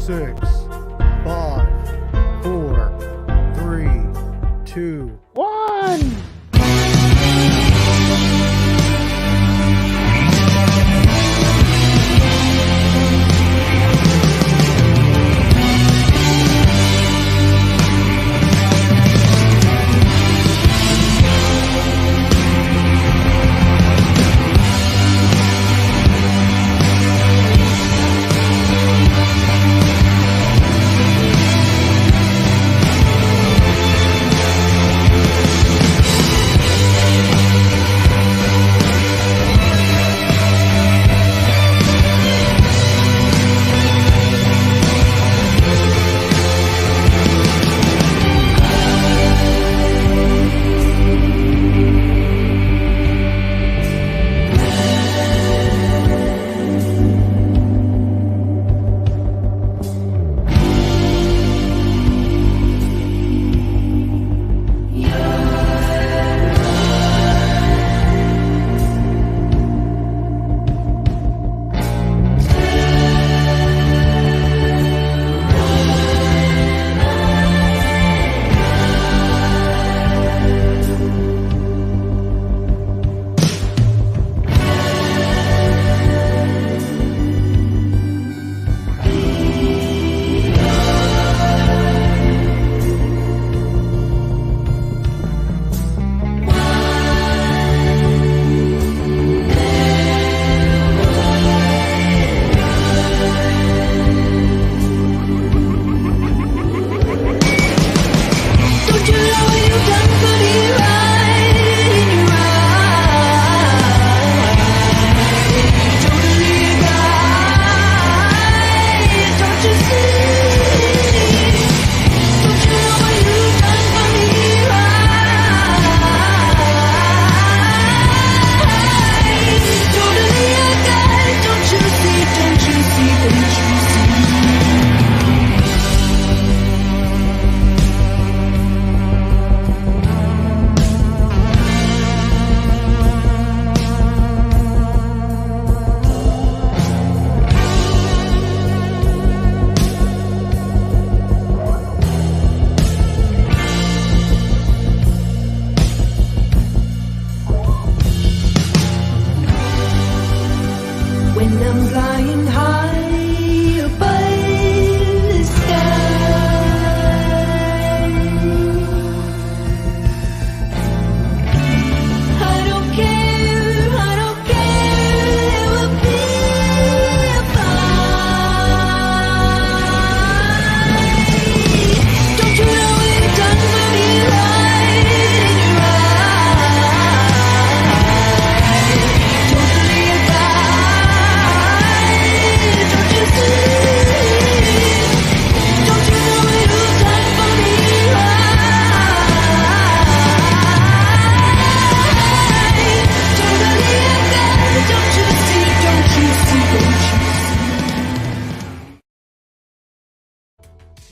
6, 5, 4, 3, 2, 1.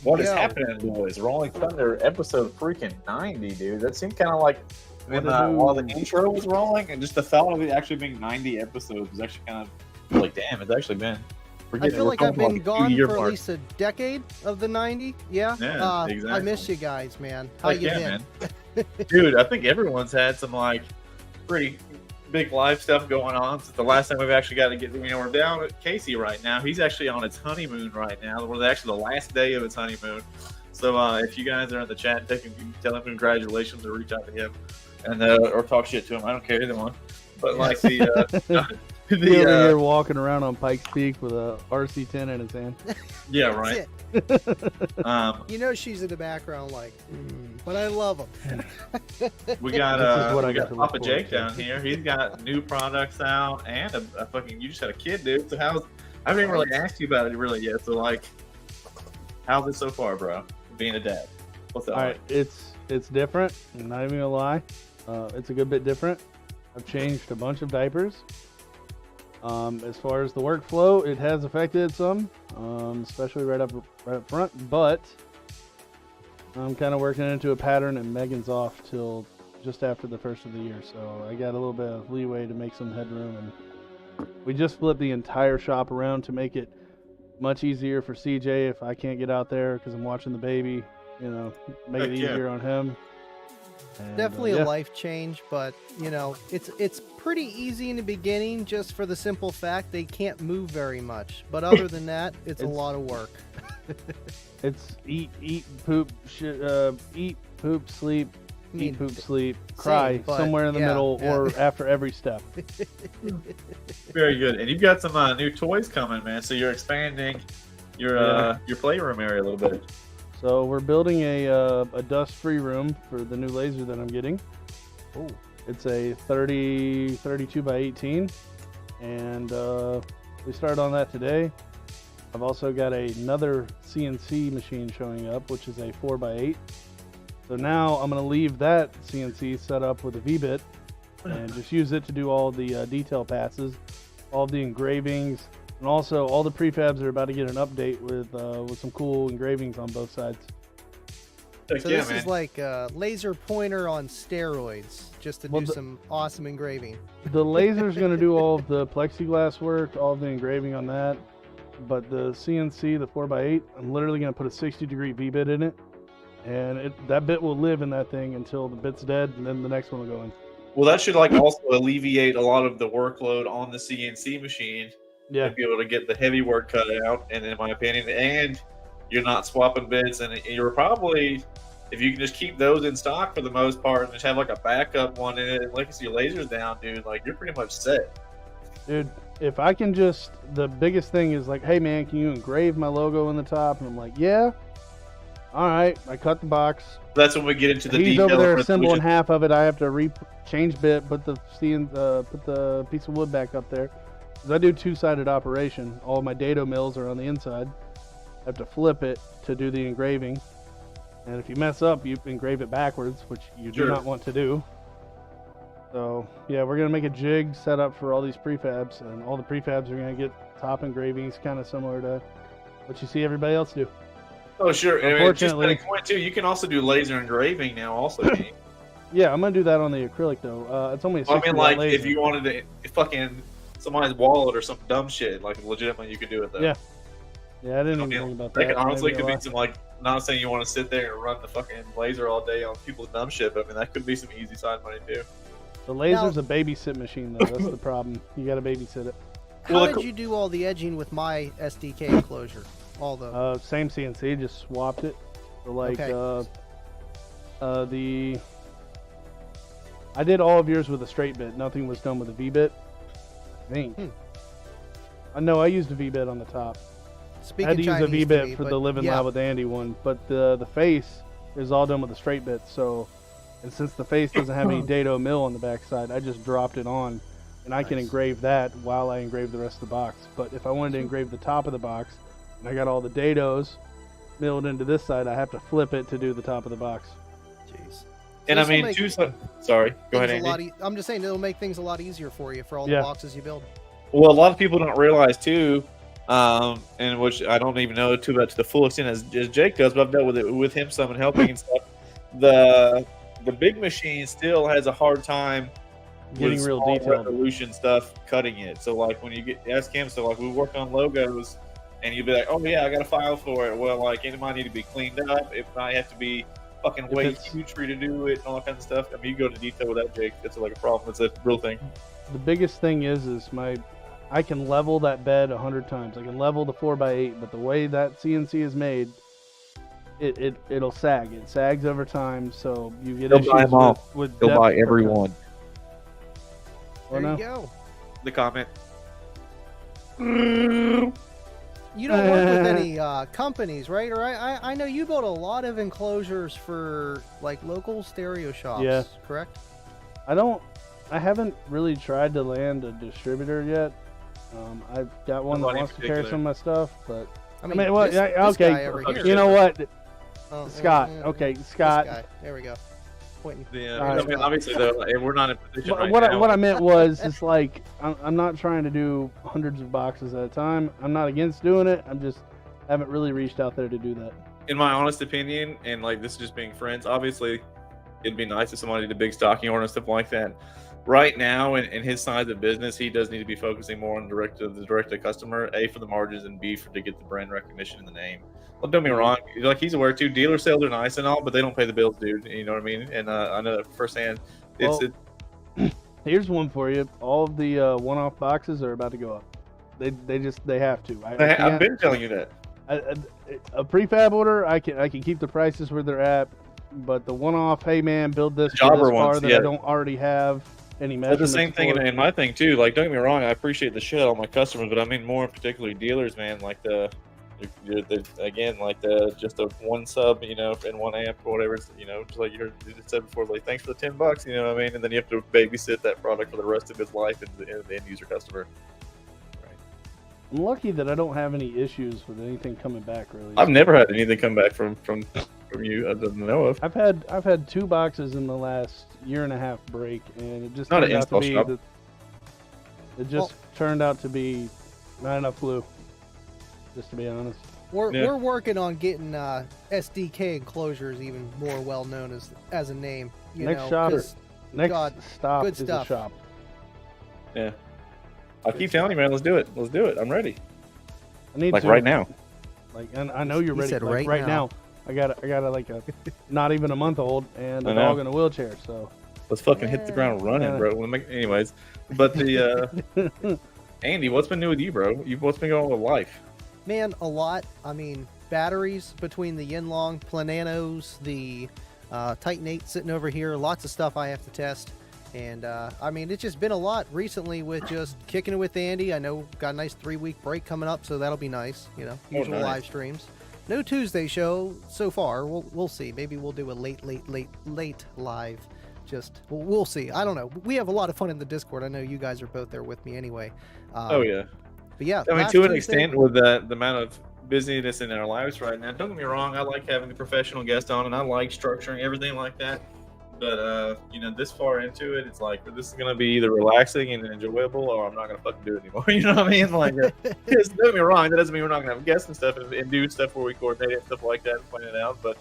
What is happening, boys? Rolling Thunder episode freaking 90, dude. That seemed kind of like while the intro was rolling, and just the thought of it actually being 90 episodes was actually kind of like, damn, it's actually been. I feel like I've been gone for at least a decade of the 90. Yeah, exactly. I miss you guys, man. How you been? Man. Dude, I think everyone's had some like pretty big life stuff going on since the last time we've actually got to get. We're down at Casey right now. He's actually on his honeymoon right now. We're actually the last day of his honeymoon. So if you guys are in the chat, tell him congratulations or reach out to him and or talk shit to him. I don't care either one. But like the here walking around on Pikes Peak with a RC10 in his hand. Yeah, right. She's in the background like, but I love him. we got Papa Jake down here. He's got new products out and a fucking. You just had a kid, dude. So I haven't even really asked you about it really yet. So like, how's it so far, bro? Being a dad. What's that? All right, it's different. I'm not even gonna lie. It's a good bit different. I've changed a bunch of diapers. As far as the workflow, it has affected some, especially right up front, but I'm kind of working into a pattern, and Megan's off till just after the first of the year, so I got a little bit of leeway to make some headroom, and we just flipped the entire shop around to make it Much easier for CJ if I can't get out there because I'm watching the baby. You know, make it easier on him. And, definitely a life change, but you know, it's pretty easy in the beginning just for the simple fact they can't move very much. But other than that, it's a lot of work. It's eat, poop, eat, poop, sleep, eat, poop, sleep, cry, somewhere in the middle or after every step. Very good. And you've got some new toys coming, man. So you're expanding your playroom area a little bit. So we're building a dust-free room for the new laser that I'm getting. Oh, it's a 32 by 18, and we started on that today. I've also got another CNC machine showing up, which is a 4 by 8. So now I'm going to leave that CNC set up with a V-bit and just use it to do all the detail passes, all the engravings, and also all the prefabs are about to get an update with some cool engravings on both sides. So this is like a laser pointer on steroids, just to do some awesome engraving. The laser's going to do all of the plexiglass work, all of the engraving on that. But the CNC, the 4 by 8, I'm literally going to put a 60-degree V-bit in it. And that bit will live in that thing until the bit's dead, and then the next one will go in. Well, that should like also alleviate a lot of the workload on the CNC machine. Yeah. To be able to get the heavy work cut out, and in my opinion, and you're not swapping bits, and you're probably, if you can just keep those in stock for the most part, and just have like a backup one in it, and like your lasers down, dude, like you're pretty much set. Dude, if I can just, the biggest thing is like, hey man, can you engrave my logo in the top? And I'm like, yeah. All right, I cut the box. That's when we get into the He's detail. over there assembling half of it. I have to change bit, put the piece of wood back up there. Because I do two-sided operation. All of my dado mills are on the inside. I have to flip it to do the engraving. And if you mess up, you engrave it backwards, which you do not want to do. So, yeah, we're going to make a jig set up for all these prefabs. And all the prefabs are going to get top engravings, kind of similar to what you see everybody else do. Oh, sure. Unfortunately, just point too, you can also do laser engraving now also. Yeah, I'm going to do that on the acrylic, though. It's only a 60 like, laser. if you wanted to fucking somebody's wallet or some dumb shit, like legitimately you could do it though. Yeah. Yeah, I didn't even think about that. Honestly, could be some like, not saying you want to sit there and run the fucking laser all day on people's dumb shit, but I mean that could be some easy side money too. The laser's a babysit machine though. That's the problem. You got to babysit it. How did you do all the edging with my SDK enclosure? All the same CNC, just swapped it. So like I did all of yours with a straight bit. Nothing was done with a V-bit. I think. No, I used a V-bit on the top. I had to use a V-bit for the Living Loud with Andy one, but the face is all done with a straight bit. So, and since the face doesn't have any dado mill on the backside, I just dropped it on, and I can engrave that while I engrave the rest of the box. But if I wanted to engrave the top of the box, and I got all the dados milled into this side, I have to flip it to do the top of the box. Jeez. And I mean, sorry, go ahead, Andy. I'm just saying it'll make things a lot easier for you for all the boxes you build. Well, a lot of people don't realize too, and which I don't even know too much to the full extent as Jake does, but I've dealt with it with him some and helping and stuff. The big machine still has a hard time getting real detailed resolution stuff, cutting it. So like when you ask him, so like we work on logos, and you'll be like, oh yeah, I got a file for it. Well, like it might need to be cleaned up. It might have to be fucking way huge for you to do it and all that kind of stuff. I mean, you go into detail with that, Jake. It's like a problem. It's a real thing. The biggest thing is I can level that bed 100 times. I can level the 4x8, but the way that CNC is made, it'll sag. It sags over time, so you get issues with He'll buy every one. There you go. The comment. You don't work with any companies, right? Or I know you build a lot of enclosures for like local stereo shops, correct? I haven't really tried to land a distributor yet. I've got one that wants to carry some of my stuff, but I mean what? Okay, here, you know what? Scott. Okay, Scott. This guy. There we go. Yeah, I mean, obviously though, we're not in a position right now. What I meant was, it's like I'm not trying to do hundreds of boxes at a time. I'm not against doing it. I'm just haven't really reached out there to do that. In my honest opinion, and like this is just being friends, obviously it'd be nice if somebody did a big stocking order and stuff like that. right now in his side of business, he does need to be focusing more on the direct to customer. A, for the margins, and B, for to get the brand recognition in the name. Well, don't get me wrong. Like, he's aware too. Dealer sales are nice and all, but they don't pay the bills, dude. You know what I mean? And I know that firsthand. Here's one for you. All of the one-off boxes are about to go up. They have to. I've been telling you that. A prefab order, I can keep the prices where they're at, but the one-off, hey man, build this for this car that I don't already have any measurements. That's the same thing in my thing too. Like, don't get me wrong, I appreciate the shit out of my customers, but I mean more particularly dealers, man. Like just a one sub, you know, and one amp or whatever. You know, just like you said before, like, thanks for the $10, you know what I mean? And then you have to babysit that product for the rest of its life as the end user customer. I'm lucky that I don't have any issues with anything coming back. Really, I've never had anything come back from you I don't know of. I've had 2 boxes in the last year and a half break, and it just not turned an out to be shop. It just turned out to be not enough glue. Just to be honest, we're working on getting SDK enclosures even more well known as a name. Next stop is a shop. Yeah. I keep telling you, man. Let's do it. Let's do it. I'm ready. I need right now. Like, and I know you're ready. Said like, right now. I got a like a not even a month old and a dog in a wheelchair. So let's fucking hit the ground running, bro. Anyways, but the Andy, what's been new with you, bro? What's been going on with life? Man, a lot. I mean, batteries between the Yinlong, Plananos, the Titan 8 sitting over here. Lots of stuff I have to test. And, I mean, it's just been a lot recently with just kicking it with Andy. I know got a nice 3-week break coming up, so that'll be nice. You know, usual live streams. No Tuesday show so far. We'll see. Maybe we'll do a late live. We'll see. I don't know. We have a lot of fun in the Discord. I know you guys are both there with me anyway. Oh, yeah. But yeah. I mean, to an extent, with the amount of busyness in our lives right now, don't get me wrong, I like having the professional guest on, and I like structuring everything like that. But, you know, this far into it, it's like, this is going to be either relaxing and enjoyable, or I'm not going to fucking do it anymore. You know what I mean? Like, don't get me wrong, that doesn't mean we're not going to have guests and stuff and do stuff where we coordinate it and stuff like that and plan it out. But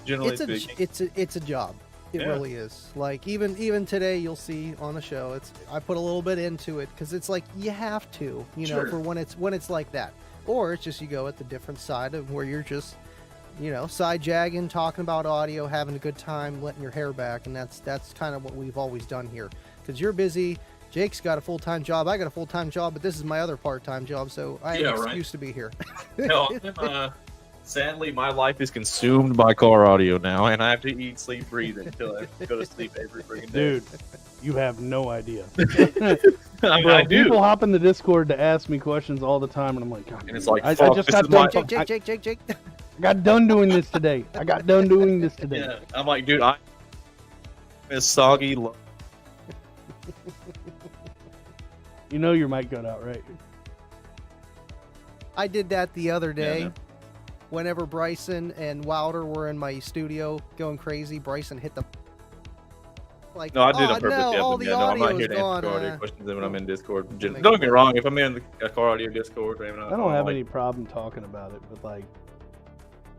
generally speaking, it's a job. It really is. Like, even today, you'll see on the show, I put a little bit into it because it's like you have to, you know, for when it's like that. Or it's just you go at the different side of where you're just, you know, side jagging, talking about audio, having a good time, letting your hair back, and that's kind of what we've always done here. Because you're busy, Jake's got a full-time job, I got a full-time job, but this is my other part-time job, so I have an excuse to be here. No, sadly, my life is consumed by car audio now, and I have to eat, sleep, breathe until I go to sleep every freaking day. Dude, you have no idea. I do. People hop in the Discord to ask me questions all the time, and I'm like, God, and it's like, I just got done. Jake. I got done doing this today. Yeah, I'm like, dude, I miss soggy. You know your mic got out, right? I did that the other day. Whenever Bryson and Wilder were in my studio going crazy, Bryson hit the like. No, I did it on purpose. I'm not here to answer car audio questions when I'm in Discord. Don't get me wrong. If I'm in a car audio Discord, I don't have any problem talking about it, but like,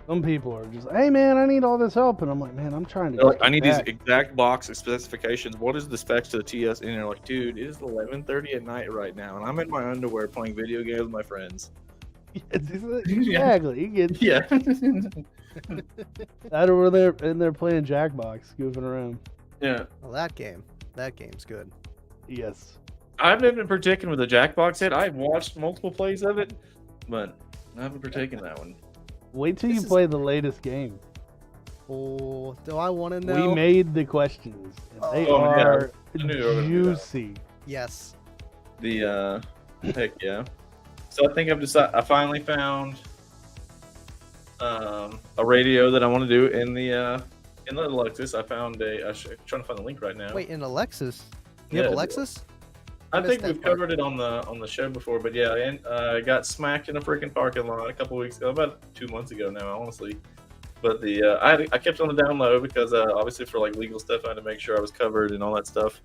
some people are just, hey man, I need all this help, and I'm like, man, I'm trying to. I need these exact box specifications. What is the specs to the TS? And they're like, dude, it is 11:30 at night right now, and I'm in my underwear playing video games with my friends. Exactly. Yeah. That over there, and they're playing Jackbox, goofing around. Yeah. Well, that game's good. Yes. I've never been partaken with the Jackbox yet. I've watched multiple plays of it, but I haven't partaken that one. Wait till you play the latest game. Oh, do I want to know? We made the questions. And they are juicy. Yes. Heck yeah. So I think I finally found a radio that I want to do in the Lexus. I found I'm trying to find the link right now. Wait, in a Lexus? You have a Lexus? I think we've covered it on the show before, but yeah, and I got smacked in a freaking parking lot a couple weeks ago, about 2 months ago now, honestly. But I kept it on the down low because obviously for like legal stuff, I had to make sure I was covered and all that stuff.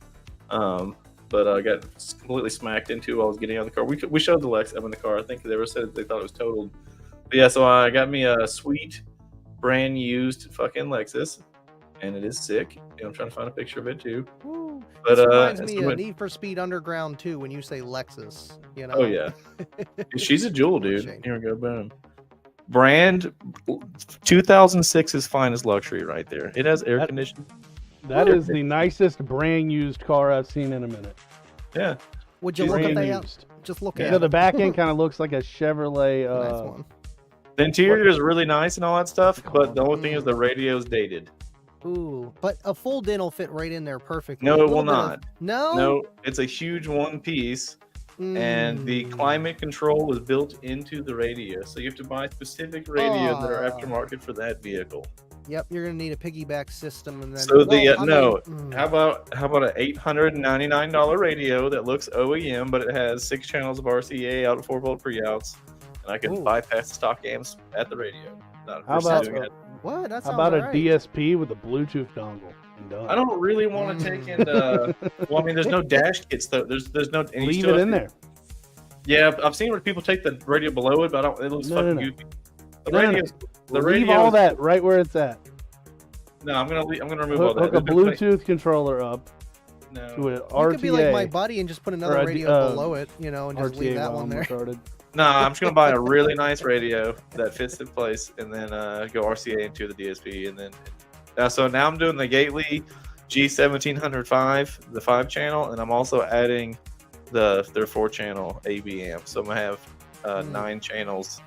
But I got completely smacked into while I was getting out of the car. We showed the Lex up in the car. I think they said they thought it was totaled. But yeah, so I got me a sweet, brand used fucking Lexus, and it is sick. I'm trying to find a picture of it too. Woo. But This reminds it's me the- of Need for Speed Underground 2 when you say Lexus. You know? Oh yeah, she's a jewel, dude. Shame. Here we go, boom. Brand 2006's finest luxury right there. It has air conditioning. That is the nicest brand used car I've seen in a minute. Yeah, Would you She's look at Brand that? used. Just look Yeah. at You know, the it. back end kind of looks like a Chevrolet. Nice one. the interior is really nice and all that stuff, but the only thing is Mm. the radio's dated. Ooh, but a full din will fit right in there perfectly. No, A it little will bit of- not. No. No, it's a huge one piece, and the Mm. climate control is built into the radio, so you have to buy specific radios that are Aw. aftermarket for that vehicle. Yep, you're gonna need a piggyback system, and then. So the well, I no, mean, how about an $899 radio that looks OEM, but it has 6 channels of RCA out of 4-volt pre-outs, and I can Ooh. bypass the stock amps at the radio. Not How versus about- doing it. What? That How sounds about a alright. DSP with a Bluetooth dongle? And done. I don't really want to take in. Well, I mean, there's no dash kits though. There's no. and you Leave still it have in to- there. Yeah, I've seen where people take the radio below it, but I don't. It looks No, fucking no. goofy. The No, no, no. radio. The Leave radio. all that right where it's at. No, I'm gonna remove all Hook that. a Bluetooth controller up to No, an You RTA. could be like my buddy and just put another or a radio below it, you know, and just RTA leave that while one I'm there. retarded. no, I'm just gonna buy a really nice radio that fits in place, and then go RCA into the DSP, and then. So now I'm doing the Gately G1705, the 5-channel, and I'm also adding their 4-channel AB amp. So I'm gonna have 9 channels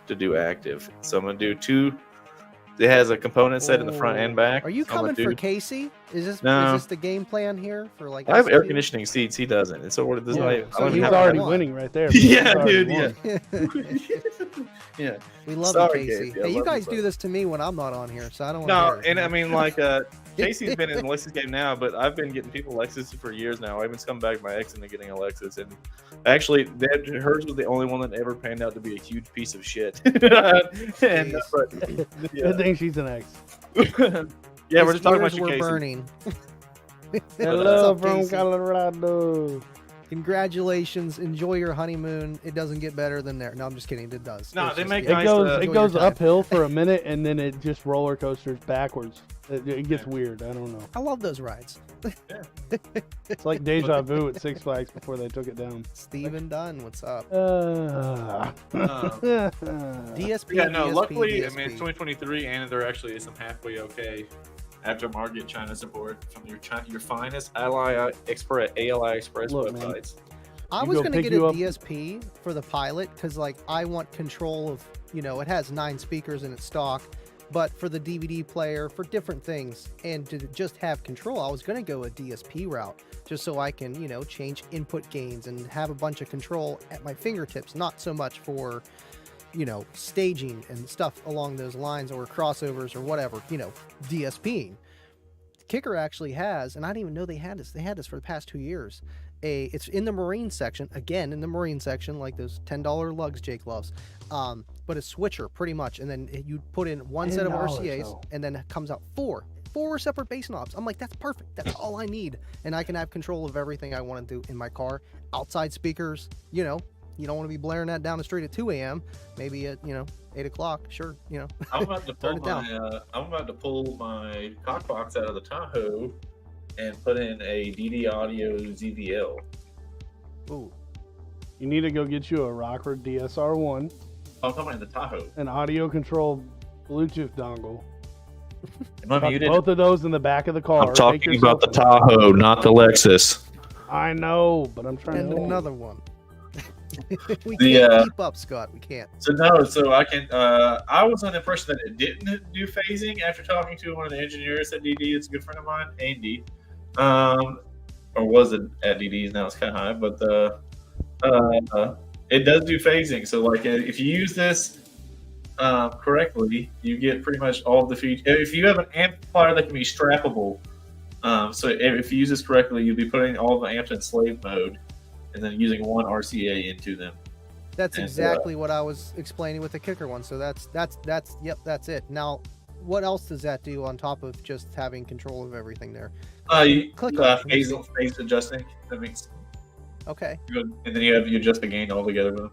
to do active. So I'm gonna do 2. It has a component set in the front and back. Are you So I'm gonna coming for do- Casey? Is No. this the game plan here for like? I have air SQ? conditioning seats. He doesn't. And so what? This Yeah, I so don't he's even have already one. winning right there. Yeah, He's already dude, won. Yeah. We love Sorry, you, Casey. Casey, I Hey, you love you, guys do brother. this to me when I'm not on here, so I don't. No, wanna hear it, and you I know? mean, like, Casey's been in the Lexus game now, but I've been getting people Lexus for years now. I even come back my ex into getting a Lexus, and actually, hers was the only one that ever panned out to be a huge piece of shit. and, but, Good yeah, thing she's an ex. yeah, we're His just talking about ears you, were Casey. burning. Hello up, from Casey? Colorado. Congratulations. Enjoy your honeymoon. It doesn't get better than there. No, I'm just kidding. It does. No, It's they just- make It nice, goes, enjoy it goes your time. uphill for a minute and then it just roller coasters backwards. It gets weird. I don't know. I love those rides. It's like deja vu at Six Flags before they took it down. Steven Dunn, what's up? DSP. Yeah, no, DSP, luckily, DSP. I mean, it's 2023, and there actually is some halfway okay aftermarket China support from your finest ALI Express Look, man. websites. I You was go gonna pick get a you up- DSP for the Pilot because, like, I want control of, it has 9 speakers in its stock, but for the DVD player, for different things, and to just have control, I was gonna go a DSP route just so I can, change input gains and have a bunch of control at my fingertips, not so much for, staging and stuff along those lines or crossovers or whatever, DSPing. Kicker actually has, and I didn't even know they had this. They had this for the past 2 years. It's in the marine section, again in the marine section, like those $10 lugs Jake loves. But a switcher pretty much, and then you put in one set of $10 RCAs, though. and then it comes out four separate bass knobs. I'm like, that's perfect. That's all I need, and I can have control of everything I want to do in my car. Outside speakers, you don't want to be blaring that down the street at 2 a.m. Maybe at 8 o'clock. Sure, I'm about to Turn pull it I'm about to pull my cock box out of the Tahoe and put in a DD Audio ZVL. Ooh, You need to go get you a Rocker DSR1, I'm talking about the Tahoe. an audio control Bluetooth dongle. Am I Tuck muted? both of those in the back of the car. I'm Make talking about the yourself- Tahoe, not the Lexus. I know, but I'm trying and to. another one. We The, can't keep up, Scott. We can't. So I can. I was under the impression that it didn't do phasing after talking to one of the engineers at DD. It's a good friend of mine, Andy. Or was it at DD's? Now it's kind of high, but it does do phasing. So like, if you use this correctly, you get pretty much all of the features. If you have an amplifier that can be strappable, so if you use this correctly, you'll be putting all the amps in slave mode, and then using one RCA into them. That's And, exactly what I was explaining with the kicker one. So that's that's it. Now, what else does that do on top of just having control of everything there? Click phase adjusting. That means Okay. good. And then you adjust the gain all together with them.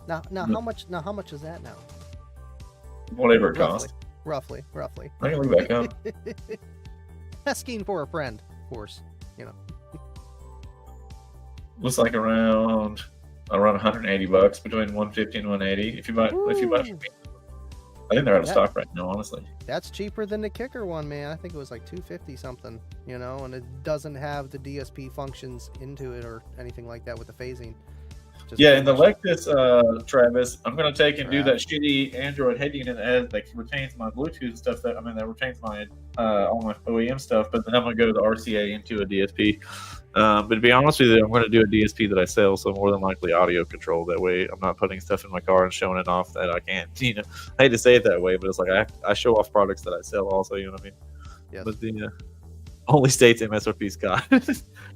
Now Mm-hmm. how much is that now? Whatever it costs. Roughly. I can look back up. asking for a friend, of course. Looks like around $180 between 150 and 180. If you buy from me. I think they're out of stock right now, honestly. That's cheaper than the Kicker one, man. I think it was like $250 something, and it doesn't have the DSP functions into it or anything like that with the phasing. And the Lexus, Travis, I'm going to take and do that shitty Android head unit that retains my Bluetooth stuff. That retains my all my OEM stuff. But then I'm going to go to the RCA into a DSP. But to be honest with you, I'm going to do a DSP that I sell, so more than likely audio control. That way, I'm not putting stuff in my car and showing it off that I can't. I hate to say it that way, but it's like I show off products that I sell also. You know what I mean? Yes. But the only states MSRP, Scott.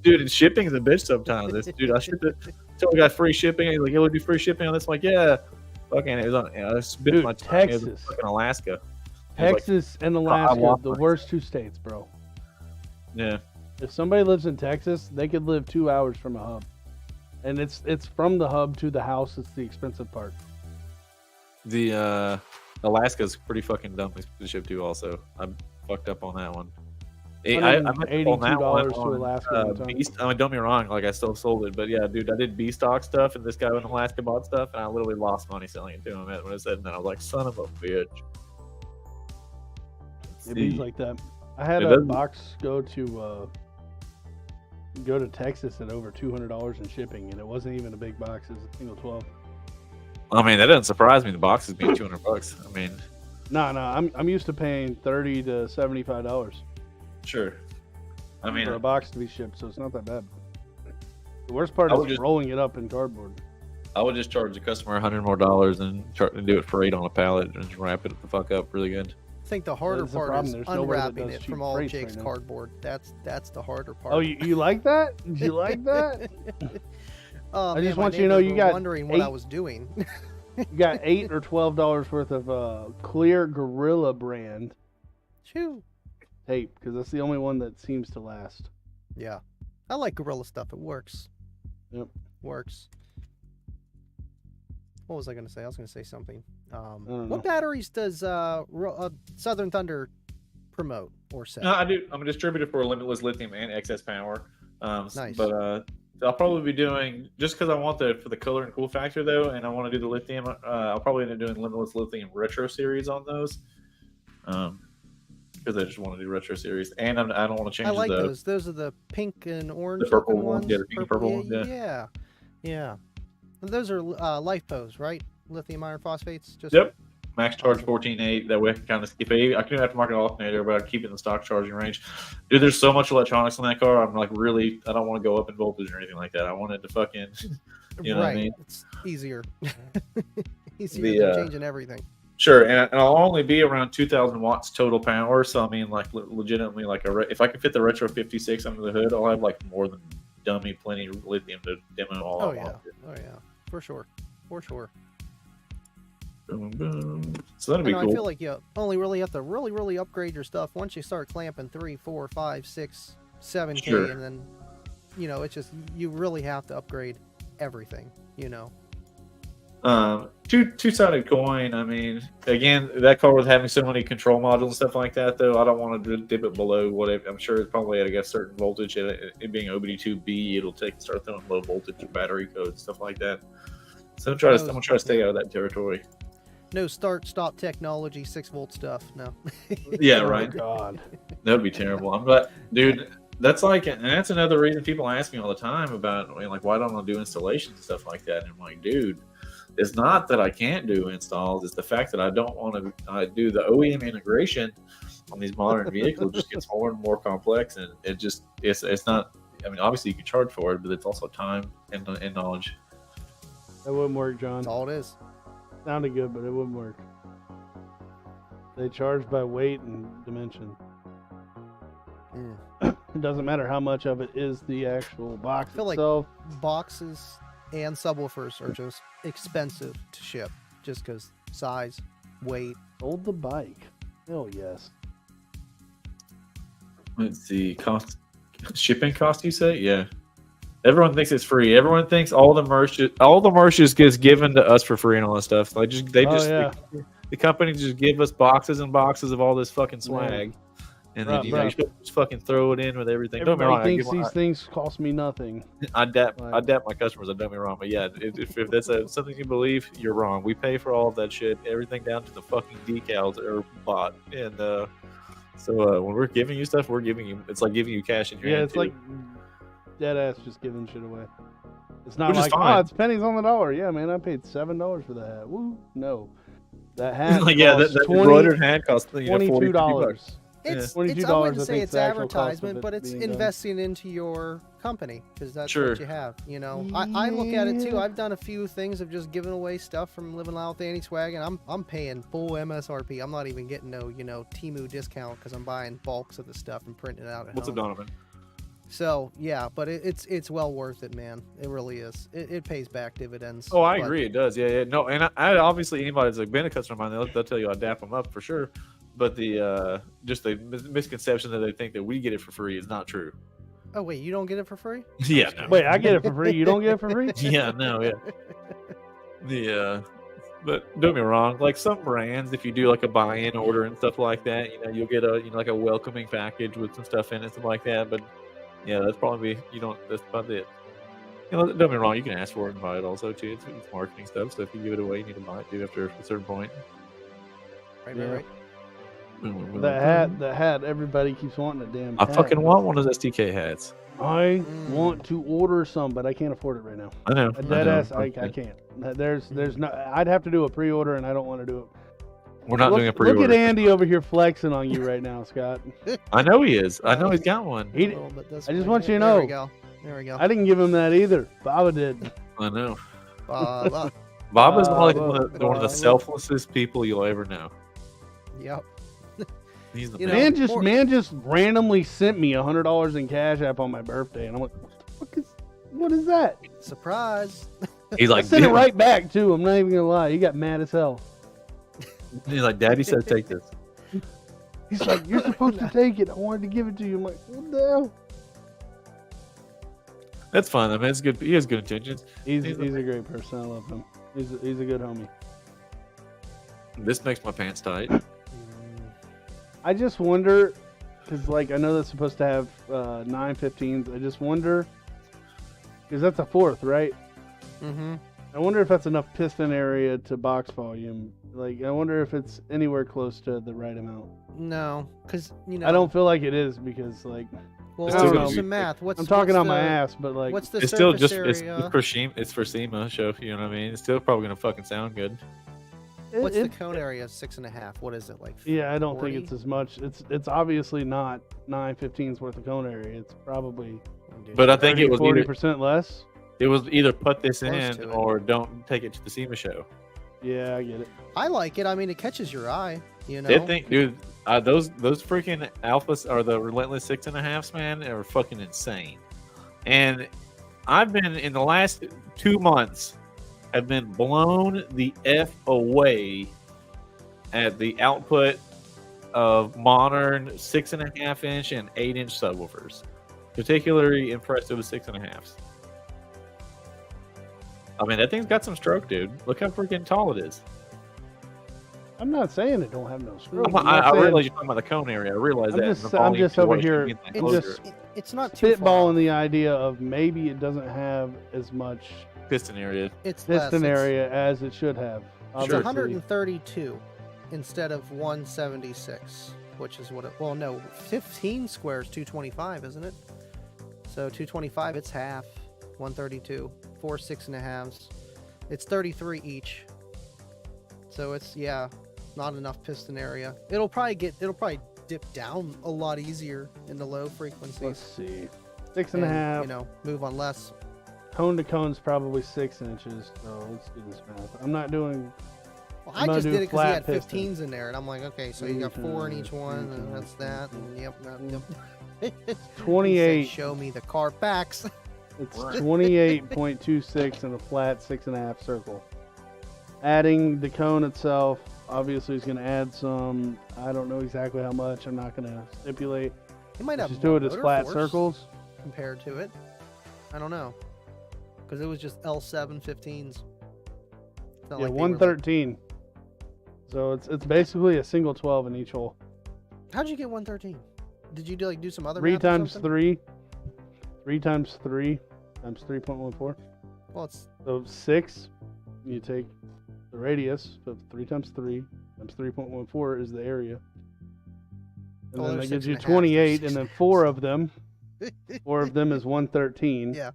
Dude, and shipping is a bitch sometimes. I shipped it. Until I got free shipping. He's like, "You'll do free shipping on this." I'm like, yeah. Fucking, it was on. I spent my time. Texas, it was fucking Alaska. Texas and Alaska, the worst two states, bro. Yeah. If somebody lives in Texas, they could live 2 hours from a hub, and it's from the hub to the house. It's the expensive part. The Alaska's pretty fucking dumb to ship to. Also, I'm fucked up on that one. I meant on that one to Alaska. Beast. I mean, don't be wrong. Like I still sold it, but yeah, dude, I did B stock stuff, and this guy in Alaska bought stuff, and I literally lost money selling it to him. When I said that, I was like, "Son of a bitch." It be like that. I had a box go to Texas at over $200 in shipping, and it wasn't even a big box; it was a single 12. I mean, that doesn't surprise me. The box is being $200. I mean, no, I'm used to paying $30 to $75. Sure. I mean, for a box to be shipped, so it's not that bad. The worst part is rolling it up in cardboard. I would just charge the customer $100 more and do it for $8 on a pallet and just wrap it the fuck up really good. I think the harder part is unwrapping it from all Jake's cardboard. That's the harder part. Oh, you like that? Did you like that? I just want you to know you got wondering what I was doing. You got $8 or $12 worth of clear Gorilla brand. Shoo. Tape, because that's the only one that seems to last. Yeah, I like Gorilla stuff. It works. Yep, works. What was I going to say? I was going to say something. What batteries does Southern Thunder promote or sell? I do. I'm a distributor for Limitless Lithium and Excess Power. Nice. But I'll probably be doing, just because I want for the color and cool factor though, and I want to do the lithium. I'll probably end up doing Limitless Lithium Retro Series on those. Because I just want to do retro series, and I don't want to change. I like those. Those are the pink and orange. The purple ones. Yeah, the pink and purple ones. Yeah. And those are life pose, right? Lithium iron phosphates. Yep. Max charge 14.8. That way I can kind of skip I can do aftermarket alternator, but I keep it in the stock charging range. Dude, there's so much electronics in that car. I'm like, really, I don't want to go up in voltage or anything like that. I want it to fucking, you know what I mean? It's easier. Easier than changing everything. Sure, and I'll only be around 2,000 watts total power. So I mean, like legitimately, like if I can fit the Retro 56 under the hood, I'll have like more than dummy plenty lithium to demo all. Oh yeah, for sure. Boom, boom. So that'd be cool. I feel like you only really have to really upgrade your stuff once you start clamping 3, 4, 5, 6, 7K, sure. And then it's just you really have to upgrade everything. Two-sided coin. I mean, again, that car was having so many control modules and stuff like that, though. I don't want to dip it below I'm sure it's probably at a certain voltage. It being OBD2B, it'll start throwing low voltage battery code stuff like that. So I'm gonna try to stay out of that territory. No start-stop technology, 6-volt stuff. No. Yeah, right. Oh, God, that would be terrible. I'm glad, dude. That's another reason people ask me all the time about like why don't I do installations and stuff like that. And I'm like, dude. It's not that I can't do installs. It's the fact that I don't want to do the OEM integration on these modern vehicles. Just gets more and more complex, and it's not. I mean, obviously you can charge for it, but it's also time and knowledge. That wouldn't work, John. That's all it is. Sounded good, but it wouldn't work. They charge by weight and dimension. It doesn't matter how much of it is the actual box itself. Like boxes and subwoofers are just expensive to ship just because size, weight. Sold the bike. Hell yes. Let's see, shipping cost, you say? Yeah. Everyone thinks it's free. Everyone thinks all the merch just gets given to us for free and all that stuff. Like the company just give us boxes and boxes of all this fucking swag. And then Bruh. you're supposed to just fucking throw it in with everything. Don't get me Everybody wrong, thinks these things cost me nothing. I adapt my customers. Don't get me wrong, but yeah, if that's something you believe, you're wrong. We pay for all of that shit, everything down to the fucking decals are bought. And so when we're giving you stuff, it's like giving you cash in your hand. It's like dead ass just giving shit away. It's not Which is like, fine. oh, it's pennies on the dollar. Yeah, man, I paid $7 for that hat. Woo, no. That hat like, yeah, that embroidered hat cost $22. It's $22, I wouldn't I say think, it's the actual cost of advertisement, it but it's being done. investing into your company because that's Sure. what you have. You know, I look at it too. I've done a few things of just giving away stuff from Living Loud with Andy Swag, and I'm paying full MSRP. I'm not even getting no Temu discount because I'm buying bulks of the stuff and printing it out at What's home. up, Donovan? So yeah, but it's well worth it, man. It really is. It pays back dividends. Oh, I but- agree. It does. Yeah. No, and I obviously anybody that's like been a customer of mine, they'll tell you I dap them up for sure. But the just the misconception that they think that we get it for free is not true. Oh wait, you don't get it for free? Yeah. No. Wait, I get it for free. You don't get it for free? Yeah. No. Yeah. But don't get me wrong. Like some brands, if you do like a buy-in order and stuff like that, you'll get a like a welcoming package with some stuff in it, stuff like that. But yeah, that's probably that's about it. Don't get me wrong. You can ask for it and buy it also too. It's marketing stuff. So if you give it away, you need to buy it too after a certain point. Right. The hat, everybody keeps wanting a damn I hat. fucking want one of those STK hats. I want to order some, but I can't afford it right now. I know. A dead ass, I can't. There's no. I'd have to do a pre-order, and I don't want to do it. We're not doing a pre-order. Look at Andy over here flexing on you right now, Scott. I know he is. I know he's got one. I just want you to know. There we go. I didn't give him that either. Baba did. I know. Baba. Bob is like one of the selflessest people you'll ever know. Yep. He's the Man just randomly sent me $100 in Cash App on my birthday, and I'm like, what is that? Surprise. He's I like, sent it right back too. I'm not even gonna lie. He got mad as hell. He's like, Daddy said take this. He's like, you're supposed to take it. I wanted to give it to you. I'm like, what the hell? That's fine. I mean, it's good. He has good intentions. He's a great person. I love him. He's a good homie. This makes my pants tight. I just wonder, because like I know that's supposed to have 915s. I just wonder, because that's a fourth, right? Mm-hmm. I wonder if that's enough piston area to box volume. Like, I wonder if it's anywhere close to the right amount. No, because I don't feel like it is because like. Well, It's let's still do gonna some be- math. I'm talking on my ass, but like. What's the It's still surface just area? it's for SEMA show. You know what I mean? It's still probably gonna fucking sound good. What's the cone area? 6.5. What is it like? Yeah, I don't 40? think it's as much. It's obviously not 915s worth of cone area. It's probably. But I think it was either 40% less. it was either put this Close in to it. or don't take it to the SEMA show. Yeah, I get it. I like it. I mean, it catches your eye. You know. They think, dude, those freaking alphas are the relentless 6.5s, man, are fucking insane. And I've been in the last 2 months have been blown the F away at the output of modern 6.5 inch and 8 inch subwoofers. Particularly impressed with 6.5s. I mean, that thing's got some stroke, dude. Look how freaking tall it is. I'm not saying it don't have no stroke. I realize you're talking about the cone area. I realize I'm that. just- and the I'm volume just to over what you here- mean that I'm closure. just- It's not too far. Spitballing the idea of maybe it doesn't have as much piston area. It's less. piston It's- area as it should have. It's Sure. 132 instead of 176, which is what it. Well, no, 15 squares 225, isn't it? So 225, it's half. 132, 4 6.5s. It's 33 each. So it's not enough piston area. It'll probably dip down a lot easier in the low frequencies. Let's see. 6.5. Move on less. Cone to cone's probably 6 inches. So let's do this math. I'm not doing. Well, I'm I gonna just do did it because he had flat piston. 15s in there, and I'm like, okay, so you got 4 in each one, and that's that, and yep. 28. He said, show me the car packs. It's 28.26 in a flat 6.5 circle. Adding the cone itself, obviously, is going to add some. I don't know exactly how much. I'm not going to stipulate. He might have Just more do it as motor flat force circles. compared to it. I don't know, because it was just L7 15s. It's not Yeah, like they were 113. So it's basically a single 12 in each hole. How'd you get 113? Did you do some other 3 math or times something? 3. 3 times 3 times 3.14. Well, it's So 6. You take the radius. So 3 times 3 times 3.14 is the area. And Well, then there's that gives 6 you and a half, there's 28, 6 and then and a half. 4 of them. 4 of them is 113. Yeah.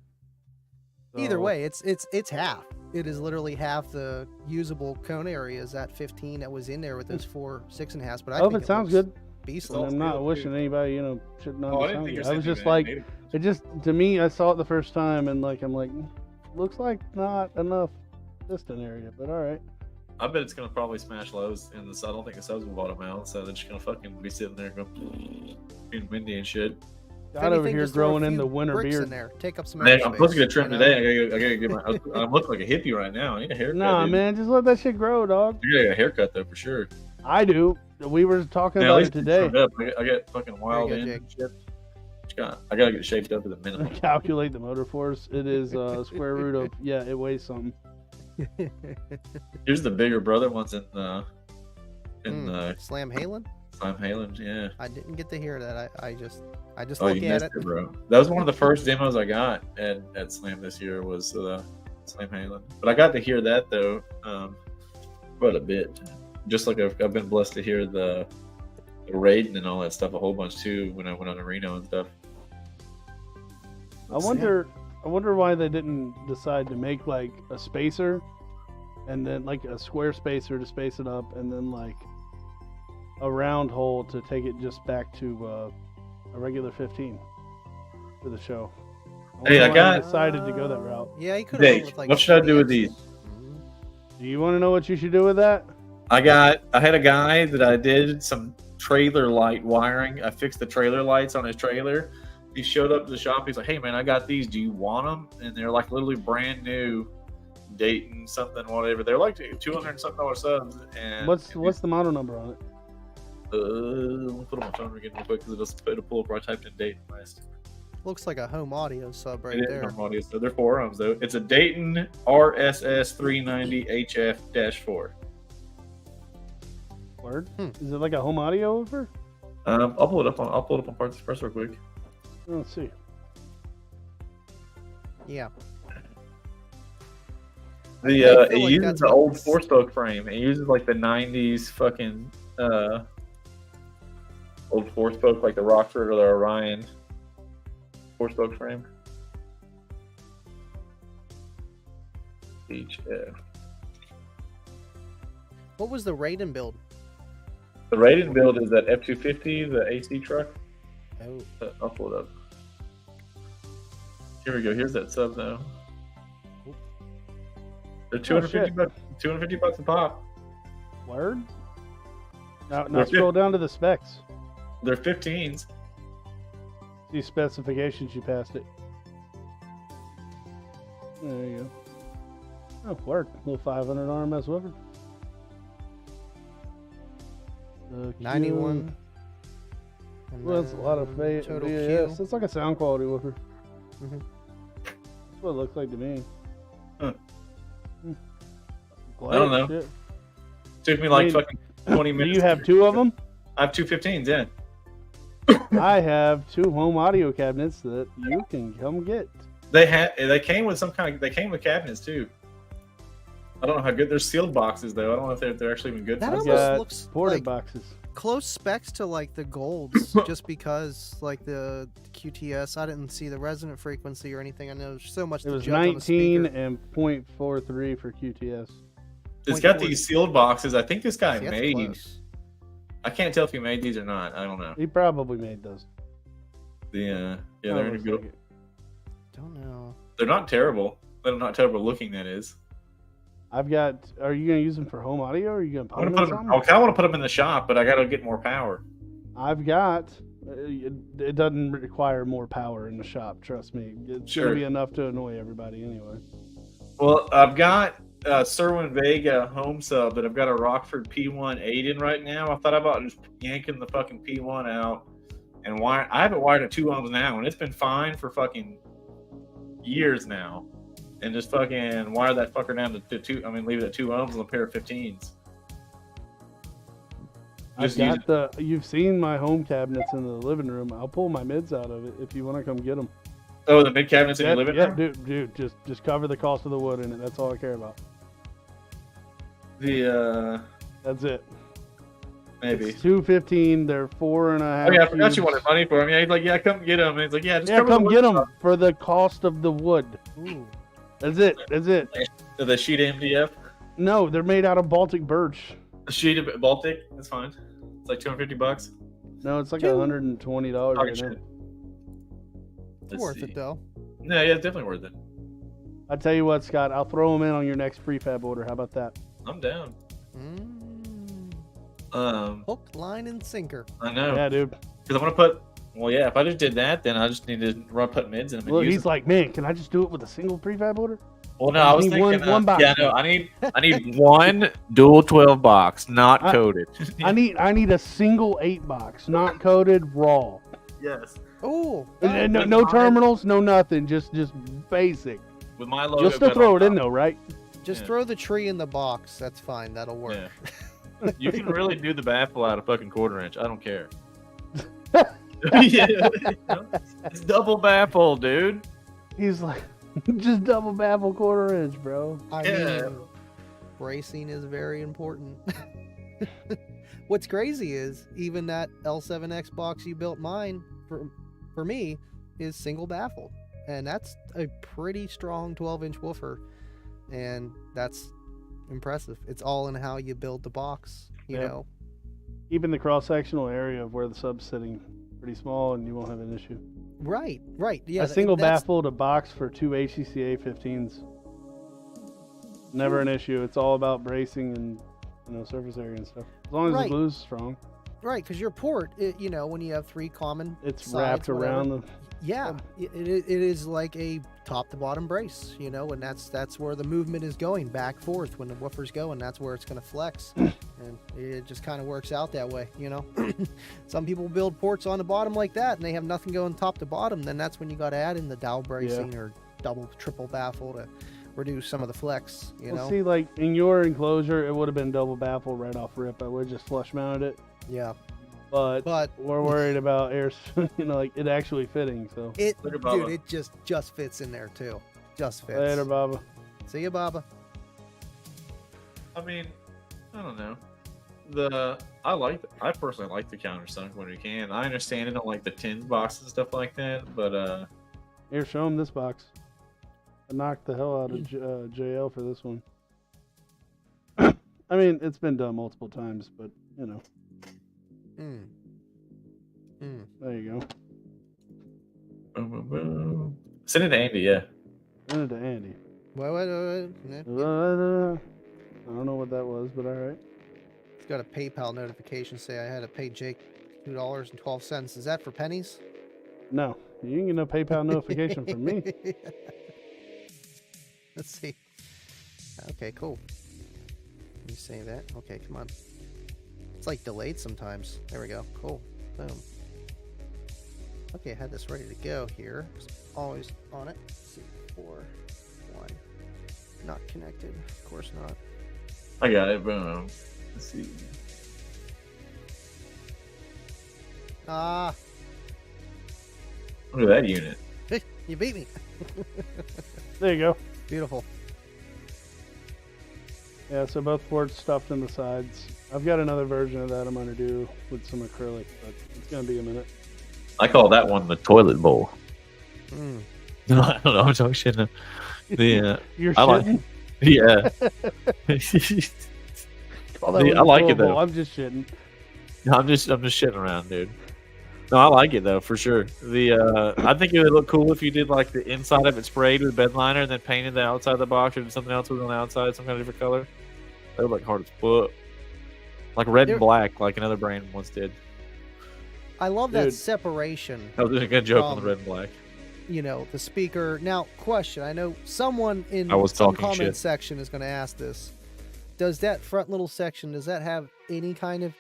Either So- way, it's half. It is literally half the usable cone area is that 15 that was in there with those 4 6.5s. But I Oh, think it sounds looks good. beastly. all I'm not steel, wishing too. anybody, shouldn't Oh, I didn't understand think it. you I was just were like, saying it just, to me, I saw it the first time, and I'm like, looks like not enough piston area, but all right. I bet it's gonna probably smash lows in the. I don't think the subs will bottom out, so they're just gonna fucking be sitting there going, being windy and shit. If Got over anything, here just throw a growing in few the winter bricks in beard. there. Take up some Man, air I'm supposed to get a space, trim you know? today. I gotta get my. I'm looking like a hippie right now. I need a haircut. Nah, dude. man, just let that shit grow, dog. I gotta get a haircut though for sure. I do. We were talking Man, at about it least it's today. trimmed up. I got fucking wild go, ends Jake. and shit. I gotta get shaped up at the minimum. Calculate the motor force. It is square root of, it weighs something. Here's the bigger brother ones in the Slam Halen? Slime Halen. Yeah. I didn't get to hear that. I just Oh, look you at missed it. it, bro. That was one of the first demos I got at Slam this year was Slam Halen. But I got to hear that though, quite a bit. Just like I've been blessed to hear the Raiden and all that stuff a whole bunch too when I went on to Reno and stuff. I wonder why they didn't decide to make like a spacer, and then like a square spacer to space it up, and then like a round hole to take it just back to a regular 15 for the show. Hey, wonder I why got- they decided to go that route. Yeah, he could have Dave, went with like. what should I do with 50X. these? Mhm. Do you want to know what you should do with that? I had a guy that I did some trailer light wiring. I fixed the trailer lights on his trailer. He showed up to the shop. He's like, "Hey man, I got these. Do you want them?" And they're like literally brand new, Dayton something whatever. They're like $200 and something subs. And What's the model number on it? let me put on my phone again real quick because it'll pull up where I typed in Dayton last. Looks like a home audio sub right It is there. home audio, so they're 4 ohms though. It's a Dayton RSS 390 HF-4. Word? Hmm. Is it like a home audio over? I'll pull it up on Parts Express real quick. Let's see. Yeah. The I feel it like uses that's the what- old 4-spoke frame. It uses like the 90s fucking old 4-spoke, like the Rockford or the Orion 4-spoke frame. HF. What was the Raiden build? The Raiden build is that F-250, the AC truck. Oh, I'll pull it up. Here we go. Here's that sub though. They're 250 shit. bucks. 250 bucks a pop. Word? Now They're scroll down to the specs. They're 15s. See specifications, you passed it. There you go. Oh, word. Little 500 RMS woofer. 91. and Well, that's a lot of then total total VAS. Q. It's like a sound quality woofer. Mhm. That's what it looks like to me. Huh. Glad I don't know. shit. Took me like mean, fucking 20 Do minutes. you have 2 of them? I have 2 15s, yeah. I have 2 home audio cabinets that you can come get. They came with cabinets too. I don't know how good they're sealed boxes though. I don't know if they're actually even good. That for almost us. got looks Ported like boxes. close specs to like the golds, just because like the QTS. I didn't see the resonant frequency or anything. I know there's so much It to was judge on the 19 speaker. and 0.43 for QTS. It's got 0.4. these sealed boxes. I think this guy See, that's made. close. I can't tell if he made these or not. I don't know. He probably made those. Yeah, they're in a Looks good. like it. Don't know. They're not terrible. They're not terrible looking. That is. I've got. Are you gonna use them for home audio, or are you gonna I put want them to in put them. something? I kind of want to put them in the shop, but I got to get more power. I've got. It doesn't require more power in the shop. Trust me. It's Sure. gonna be enough to annoy everybody anyway. Well, I've got Serwin Vega home sub that I've got a Rockford P1 in right now. I thought about just yanking the fucking P1 out and wire. I haven't wired at 2 ohms now, and it's been fine for fucking years now. And just fucking wire that fucker down to 2. I mean, leave it at 2 ohms on a pair of 15s. Just I've use got you've seen my home cabinets in the living room. I'll pull my mids out of it if you want to come get them. Oh, the mid cabinets in your living room? Dude, just cover the cost of the wood in it. That's all I care about. That's it. Maybe. It's $215. They're 4.5. Oh yeah, I forgot you wanted money for them. Yeah, he's like, yeah, come get them. And he's like, yeah, just cover come the get wood them for the cost of the wood. Ooh. That's it. The sheet MDF. No, they're made out of Baltic birch. The sheet of Baltic. That's fine. It's like $250. No, it's like Dude. $120 right now. It's worth it though. No, yeah, it's definitely worth it. I tell you what, Scott, I'll throw them in on your next prefab order. How about that? I'm down. Hook, line, and sinker. I know. Yeah, dude. Because I want to put. Well, yeah. If I just did that, then I just need to put mids in them. And Look, use he's them. like, man, can I just do it with a single prefab order? Well, no, I was need thinking. one box. Yeah, no, I need one dual 12 box, not coated. I need a single 8 box, not coated, raw. Yes. Oh, No terminals, no nothing, just basic. With my logo. You'll still cut throw on it in top. though, right? just Yeah. throw the tree in the box. That's fine. That'll work. Yeah. You can really do the baffle out of fucking 1/4 inch. I don't care. Yeah. It's double baffle, dude. He's like, just double baffle 1/4 inch, bro. I Yeah. mean, bracing is very important. What's crazy is even that L7X box you built mine for me is single baffled, and that's a pretty strong 12-inch woofer, and that's impressive. It's all in how you build the box, you Yep. know. Keeping the cross-sectional area of where the sub's sitting pretty small, and you won't have an issue. Right. Yeah. A single that's- baffled, a box for 2 HCCA 15s. Never an issue. It's all about bracing and surface area and stuff. As long as Right. the glue's strong, Right, because your port, when you have 3 common it's sides, wrapped around whatever, the. Yeah, it is like a top to bottom brace, and that's where the movement is going back forth when the woofer's going. That's where it's going to flex, and it just kind of works out that way. Some people build ports on the bottom like that, and they have nothing going top to bottom. Then that's when you got to add in the dowel bracing or double, triple baffle to reduce some of the flex. Well, see, like in your enclosure, it would have been double baffle right off rip. I would have just flush mounted it. Yeah, But but we're worried about air, like it actually fitting. So it, Later, Baba. dude, it just fits in there too. Just fits. later, Baba. See ya, Baba. I mean, I don't know. I personally like the countersunk when you can. I understand it on like the tins boxes and stuff like that, but Here, show him this box. I knocked the hell out of JL for this one. I mean, it's been done multiple times, but there you go. boom, boom, boom. Send it to Andy. Yeah. Send it to Andy. Wait. I don't know what that was, but all right. It's got a PayPal notification say I had to pay Jake $2.12. Is that for pennies? No, you didn't get no PayPal notification from me. Let's see. Okay, cool. Let me say that. Okay, come on. It's like delayed sometimes. There we go. Cool. Boom. Okay, I had this ready to go here. It's always on it. Let's see. 4, 1. Not connected. Of course not. I got it. Boom. Let's see. Ah, Look at that unit. you beat me. There you go. Beautiful. Yeah, so both ports stuffed in the sides. I've got another version of that I'm going to do with some acrylic, but it's going to be a minute. I call that one the toilet bowl. Mm. No, I don't know. I'm talking shit. You're I like- shitting? Yeah. Call that Dude, one I like it, toilet though. bowl. I'm just shitting. I'm just shitting around, dude. No, I like it though for sure. I think it would look cool if you did like the inside of it sprayed with bed liner and then painted the outside of the box or did something else with on the outside, some kind of different color. That would look hard as fuck. Like red and black, like another brand once did. I love that Dude. separation. I was doing a good joke on the red and black. The speaker. Now, question. I know someone in I was some talking comment shit. section is going to ask this. Does that front little section, does that have any kind of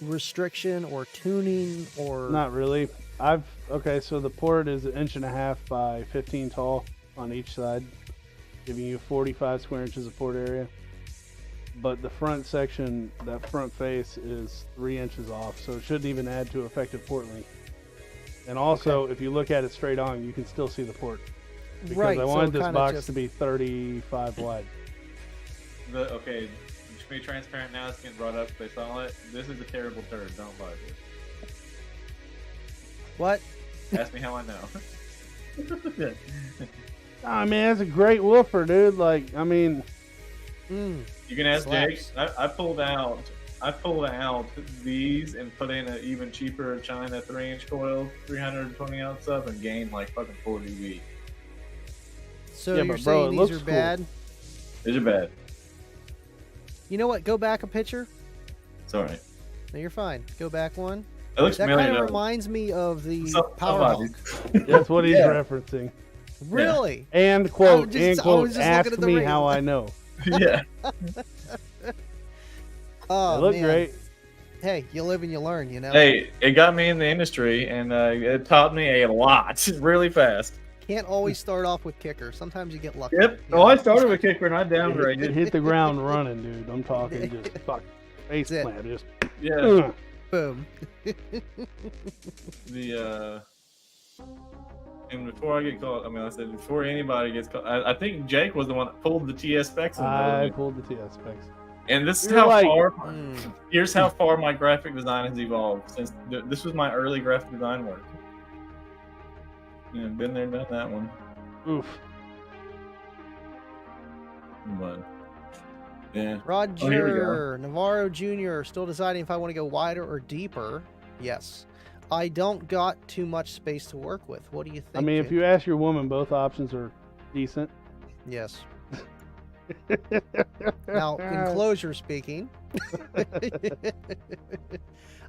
restriction or tuning or... Not really. Okay, so the port is 1.5 inches by 15 tall on each side, giving you 45 square inches of port area. but the front section, that front face is 3 inches off, so it shouldn't even add to effective port length. And also, if you look at it straight on, you can still see the port. Because Right, I so wanted this kinda box just- to be 35 wide. Okay, to be transparent now, it's getting brought up. They saw it. This is a terrible turd. Don't buy this. What? Ask me how I know. I mean, it's a great woofer, dude. Like, I mean, Mm. You can ask Slaps. Jake. I pulled out these and put in an even cheaper China 3-inch coil, 320 ounce stuff, and gained like fucking 40 dB. So Yeah, you're but bro, it saying these looks are cool. bad? These are bad. You know what? Go back a picture. Sorry. No, you're fine. Go back one. It looks That familiar. kind of though. reminds me of the Power Somebody. Hawk. that's what he's Yeah. referencing. Really? And quote, just- I quote, was just ask looking at the me ring. how I know. Yeah. Oh, They look man. great. Hey, you live and you learn, you know? Hey, it got me in the industry, and it taught me a lot really fast. Can't always start off with kicker. Sometimes you get lucky. Yep. you Well, know? I started with kicker and I It downgraded. hit the ground running, dude. I'm talking just fuck face That's it. plant. Just Yeah. Boom. And before I get caught, I mean, I said before anybody gets caught, I think Jake was the one that pulled the TS specs in I those. pulled the TS specs. And this is You're how like- far. Mm. Here's how far my graphic design has evolved since this was my early graphic design work. Yeah, been there, done that one. Oof. But yeah, Roger, Oh, here we go. Navarro Jr. Still deciding if I want to go wider or deeper. Yes. I don't got too much space to work with. What do you think? I mean, if you ask your woman, both options are decent. Yes. Now, in closure speaking,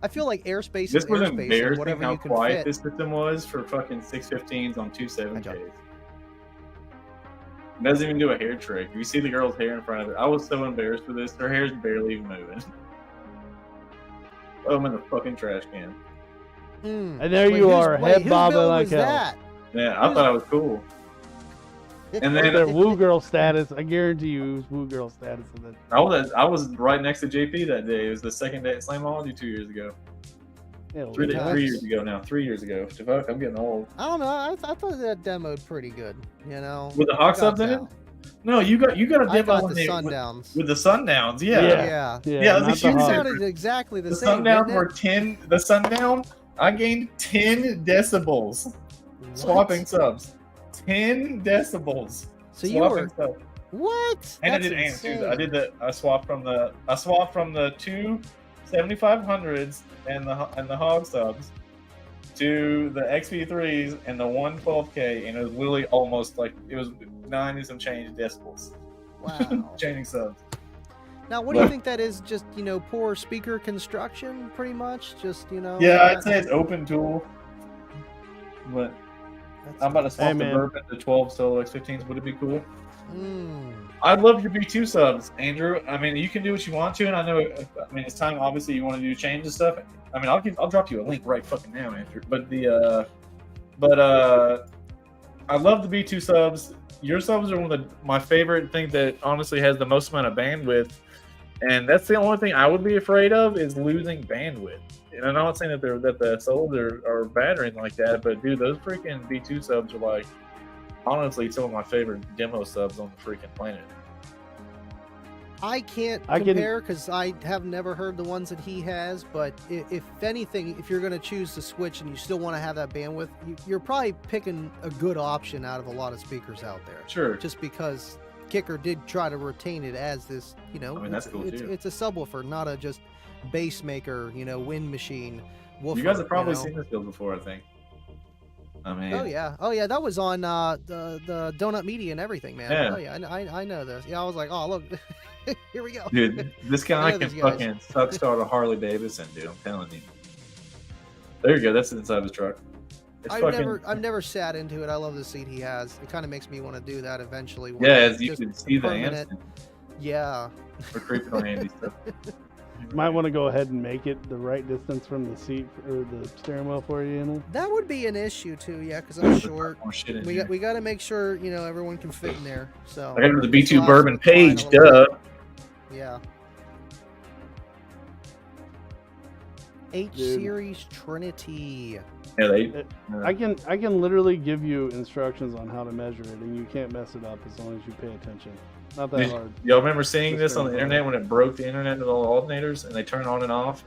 I feel like airspace this is was airspace. And embarrassing whatever how you can quiet fit. this system was for fucking 615s on 2.7Ks. Joke. Doesn't even do a hair trick. You see the girl's hair in front of it. I was so embarrassed with this. Her hair's barely even moving. Oh, I'm in the fucking trash can. Hmm. And there Wait, you whose- are, wait, head whose bobbing bill like was hell. that? Yeah, I thought I was cool. And Right then there, woo girl status. I guarantee you, it was woo girl status. And then I was right next to JP that day. It was the second day at Slamology 2 years ago. hell, 3 yeah. years ago now. 3 years ago. Fuck, I'm getting old. I don't know. I thought that demoed pretty good. You know. With the Hawk Got subs in it? down. No, you got a I demo got when the they- Sundowns. with the Sundowns. Yeah. Yeah. Yeah, not least the you It hog. said- sounded exactly the The same. Sundown didn't were it? 10. The Sundown, I gained 10 decibels What? swapping subs. 10 decibels. So you swapping were subs. what? And That's I did amps too. insane. I swapped from the two 7500s and the hog subs to the XV3s and the 112K, and it was literally almost like it was 9 and some change decibels. Wow. Changing subs. Now, what do you think that is? Just, you know, poor speaker construction, pretty much. Just, you know. Yeah, I'd that- say it's open tool. But that's- I'm about to swap Hey, the man. Bourbon to 12 solo X15s. Would it be cool? Mm. I'd love your B2 subs, Andrew. I mean, you can do what you want to, and I know. I mean, it's time. Obviously, you want to do change and stuff. I mean, I'll drop you a link right fucking now, Andrew. But I love the B2 subs. Your subs are one of my favorite things that honestly has the most amount of bandwidth, and that's the only thing I would be afraid of is losing bandwidth. And I'm not saying that the solos are bad or anything like that, but dude, those freaking B2 subs are like honestly some of my favorite demo subs on the freaking planet. I can't I can- compare because I have never heard the ones that he has. But if anything, if you're going to choose to switch and you still want to have that bandwidth, you're probably picking a good option out of a lot of speakers out there. Sure. Just because Kicker did try to retain it as this, you know, I mean, that's cool, too. it's a subwoofer, not a just bass maker, you know, wind machine. Woofer, You guys have probably know? seen this build before, I think. I mean, Oh yeah, that was on the Donut Media and everything, man. Yeah. Oh yeah, I know this. Yeah, I was like, oh look, here we go. dude, this I guy know can these guys. fucking suck start a Harley Davidson, dude. I'm telling you. There you go. That's inside his truck. It's I've never sat into it. I love the seat he has. It kind of makes me want to do that eventually. one Yeah, day. as you Just can see the permanent- amps. Yeah. We're creeping on Andy's stuff. Might want to go ahead and make it the right distance from the seat or the steering wheel for you, know? That would be an issue too, yeah, because I'm short. More shit in We here. got to make sure, you know, everyone can fit in there. So I got the it's B2 lots Bourbon of flying page, a little duh. bit. Yeah. H Dude. series Trinity. Yeah, they. I can literally give you instructions on how to measure it, and you can't mess it up as long as you pay attention. Not that hard. Y'all remember seeing Just this on the very internet hard. when it broke the internet with all the alternators and they turn on and off?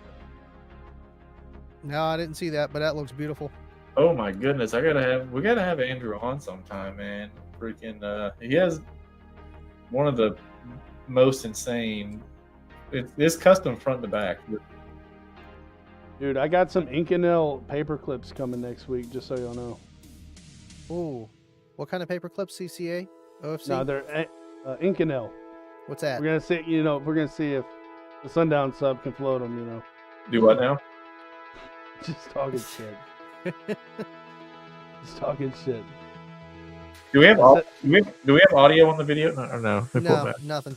No, I didn't see that, but that looks beautiful. Oh my goodness! We gotta have Andrew on sometime, man. Freaking, he has one of the most insane. It's custom front to back. Dude, I got some Inconel paper clips coming next week, just so y'all know. Ooh, what kind of paper clips? CCA, OFC. No, they're Inconel. What's that? We're gonna see if the Sundown sub can float them. You know, Do what now? just talking shit. Just talking shit. Do we have audio on the video? No, or no? Let me pull it No, back. nothing.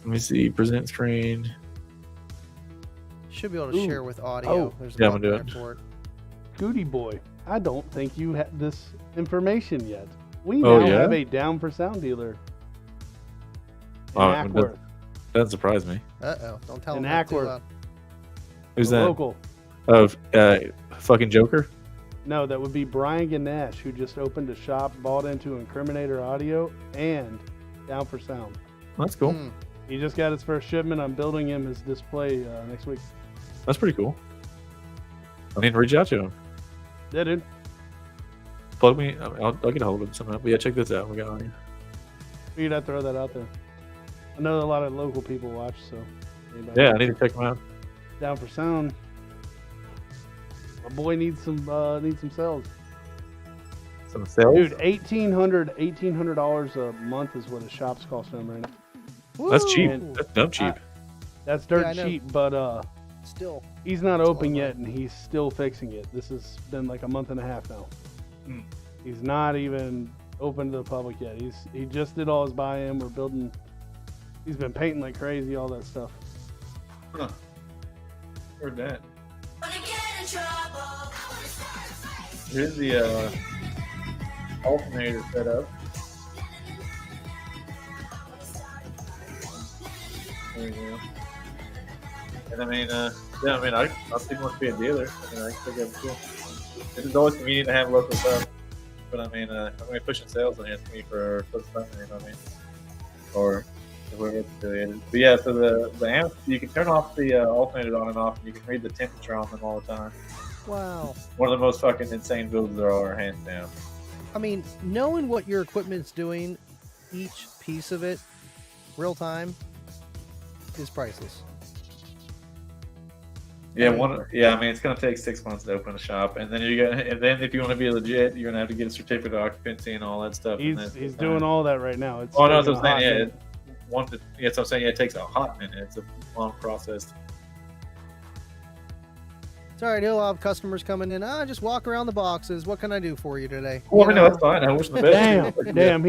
Let me see. Present screen. Should be able to Ooh. share with audio. Oh. There's a Yeah, I'm button gonna do there for it. Goody boy, I don't think you have this information yet. We Oh, now yeah? have a down for sound dealer in Oh, Ackworth. Doesn't surprise me. Uh-oh. Don't tell In them that too Ackworth. loud. Who's A that? local. Oh, fucking Joker. No, that would be Brian Ganesh, who just opened a shop, bought into Incriminator Audio, and Down for Sound. That's cool. Hmm. He just got his first shipment. I'm building him his display next week. That's pretty cool. I need to reach out to him. Yeah, dude. Plug me. I'll get a hold of him somehow. But yeah, check this out. We got audio. Figured I'd throw that out there. I know a lot of local people watch, so. anybody Yeah, I need to check him out. Down for Sound. My boy needs some sales. Some sales. Dude, $1,800 a month is what his shops cost him right now. That's cheap. Woo! That's dumb cheap. That's dirt Yeah, I know. cheap, but Still. he's not That's a open lot. yet, and he's still fixing it. This has been like a month and a half now. Hmm. He's not even open to the public yet. He just did all his buy-in. We're building. He's been painting like crazy, all that stuff. Huh. Heard that. Here's the alternator setup. There you go. And I mean, yeah, I mean, I'll still want to be a dealer. I mean, I think that's cool. It's always convenient to have local stuff. But I mean, I'm going to be pushing sales on here to me for the summer, you know what I mean? Or whoever it's affiliated. But yeah, so the amp, you can turn off the alternator on and off, and you can read the temperature on them all the time. Wow. One of the most fucking insane builds there are, hands down. I mean, knowing what your equipment's doing, each piece of it, real time, is priceless. Yeah, I mean, it's gonna take 6 months to open a shop, and then if you want to be legit, you're gonna have to get a certificate of occupancy and all that stuff. He's doing all that right now. It's Oh no, that's taking what I'm a saying. hot minute. Yeah, so I'm saying it takes a hot minute. It's a long process. It's all right. He'll have customers coming in. Just walk around the boxes. What can I do for you today? Well, I You mean, no, know? that's fine. I wish the best. Damn,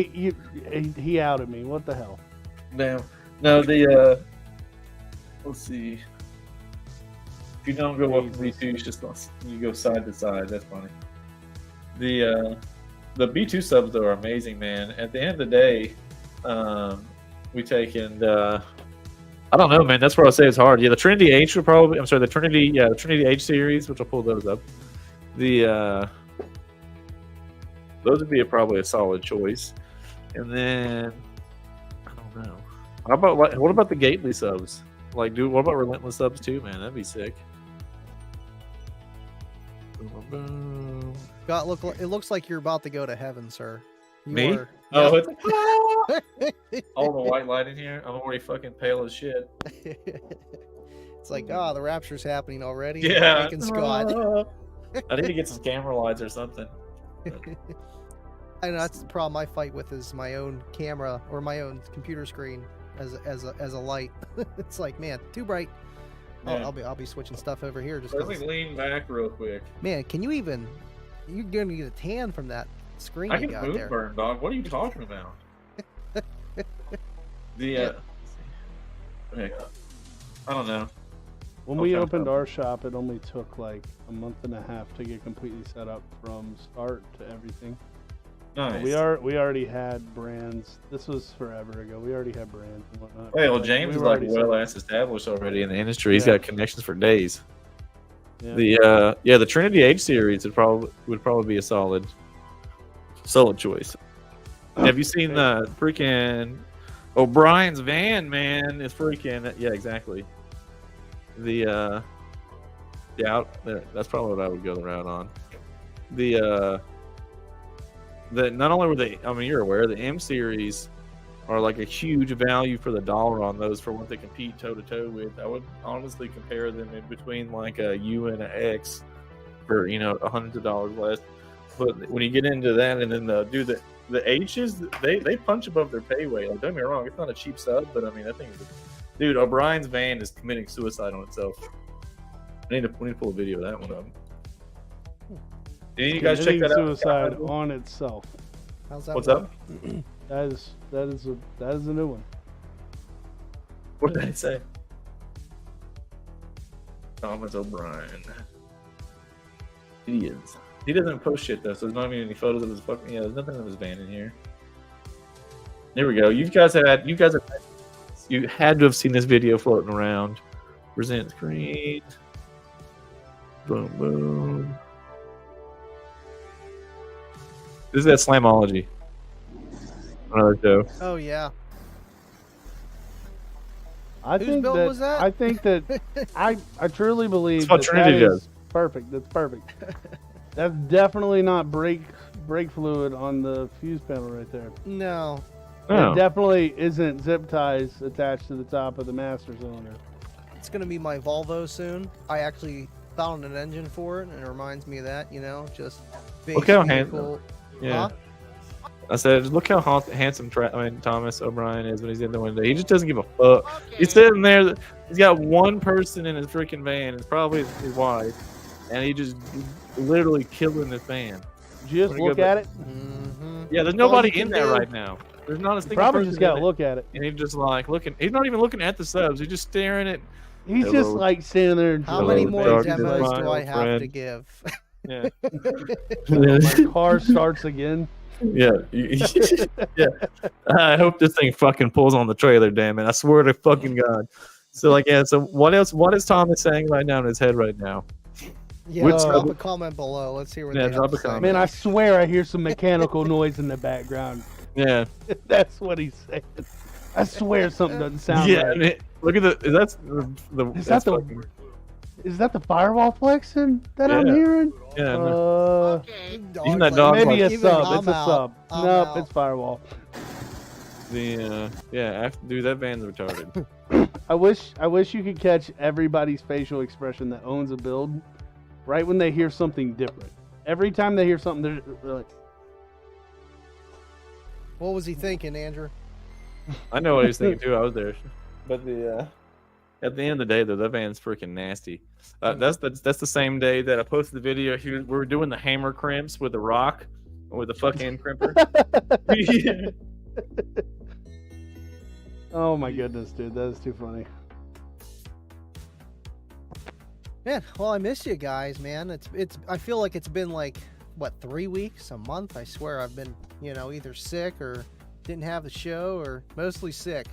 he outed me. What the hell? Damn. No, the let's see. If you don't go up to B2, you go side to side. That's funny. The B2 subs though are amazing, man. At the end of the day, we take and I don't know, man. That's where I say it's hard. Yeah, the Trinity H would probably. I'm sorry, the Trinity H series, which I'll pull those up. Those would be probably a solid choice. And then I don't know. How about what about the Gately subs? Like, dude, what about Relentless subs too, man? That'd be sick. Boom, boom, boom. It looks like you're about to go to heaven, sir. You Me? are. Oh, Yep. it's all the white light in here. I'm already fucking pale as shit. It's like, the rapture's happening already. Yeah. Taking Scott. I need to get some camera lights or something. I know that's the problem I fight with is my own camera or my own computer screen as a light. It's like, man, too bright. Yeah. I'll be switching stuff over here just Let me 'cause- lean back real quick. man, can you even? You're gonna get a tan from that screen I you can got moon there. burn, dog. What are you talking about? Okay. I don't know. When we Okay. opened our shop, it only took like a month and a half to get completely set up from start to everything. Nice. We already had brands. This was forever ago. We already had brands and whatnot. Hey, well, Like, James we is were like already set well up. ass established already in the industry. He's Yeah. got connections for days. Yeah. The Trinity H series would probably be a solid choice. Have you seen the freaking O'Brien's van? Man, it's freaking exactly. That's probably what I would go the route on. The not only were they, I mean, you're aware the M series are like a huge value for the dollar on those for what they compete toe to toe with. I would honestly compare them in between like a U and an X for hundreds of dollars less. But when you get into that, and then the H's, they punch above their pay weight. Like, don't get me wrong, it's not a cheap sub, but I mean, that thing is, dude, O'Brien's van is committing suicide on itself. We need to pull a video of that one up. Did you guys check that out? Suicide on itself. How's that? What's up? That is a new one. What did I say? Thomas O'Brien. Idiots. He doesn't post shit though, so there's not even any photos of his fucking. Yeah, there's nothing of his van in here. There we go. You had to have seen this video floating around. Present screen. Boom, boom. This is that Slamology. Another show. Oh yeah. I Whose think bill that, was that? I think that I truly believe That's what Trinity that does. is perfect. That's perfect. That's definitely not brake fluid on the fuse panel right there. No. Oh. It definitely isn't zip ties attached to the top of the master cylinder. It's gonna be my Volvo soon. I actually found an engine for it, and it reminds me of that. Just big Look how vehicle. Yeah. Huh? I said, look how handsome Thomas O'Brien is when he's in the window. He just doesn't give a fuck. He's sitting there. He's got one person in his freaking van. It's probably his wife, and he just literally killing this van. Just look at it. Mm-hmm. Yeah, there's nobody in there right now. There's not a single Probably person just got in to there. look at it. And he's just like looking. He's not even looking at the subs. He's just staring at. He's Hello. just like standing there. How Hello, many enjoying more the darkness, basic demos my do I old have to friend. give? Yeah. My car starts again. Yeah. Yeah. I hope this thing fucking pulls on the trailer, damn it. I swear to fucking God. So, so what else? What is Thomas saying right now in his head right now? Yeah, Which drop sub- a comment below. Let's hear what Yeah, they drop have to a say. comment. Man, I swear I hear some mechanical noise in the background. Yeah. That's what he's saying. I swear something doesn't sound Yeah. right. I mean, look at that's the. Is that's that the- fucking, Is that the firewall flexing that I'm Yeah. hearing? yeah. No. Dog Even that like- dog Maybe a even sub. I'm It's a out. sub. I'm Nope, out. it's firewall. Dude, that van's retarded. I wish you could catch everybody's facial expression that owns a build right when they hear something different. Every time they hear something, they're like, What was he thinking, Andrew? I know what he was thinking too. I was there, but at the end of the day, though, that van's freaking nasty. That's the same day that I posted the video. We were doing the hammer crimps with the rock, with the fucking crimper. Yeah. oh my goodness, dude, that is too funny. Man, well, I miss you guys, man. It's. I feel like it's been like what, 3 weeks, a month. I swear I've been, either sick or didn't have the show or mostly sick.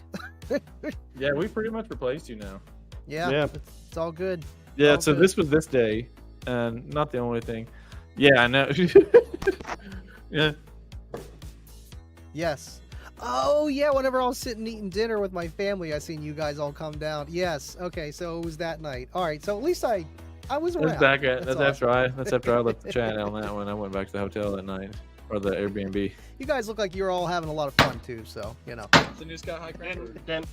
Yeah, we pretty much replaced you now. Yeah. It's all good. Yeah, All so good. this was this day, and not the only thing. Yeah, I know. Yeah. Yes. Oh yeah, whenever I was sitting eating dinner with my family, I seen you guys all come down. Yes. Okay, so it was that night. All right, so at least I was around. That's after I left the chat on that one. I went back to the hotel that night, or the Airbnb. You guys look like you're all having a lot of fun too, so The new Sky High Crimper.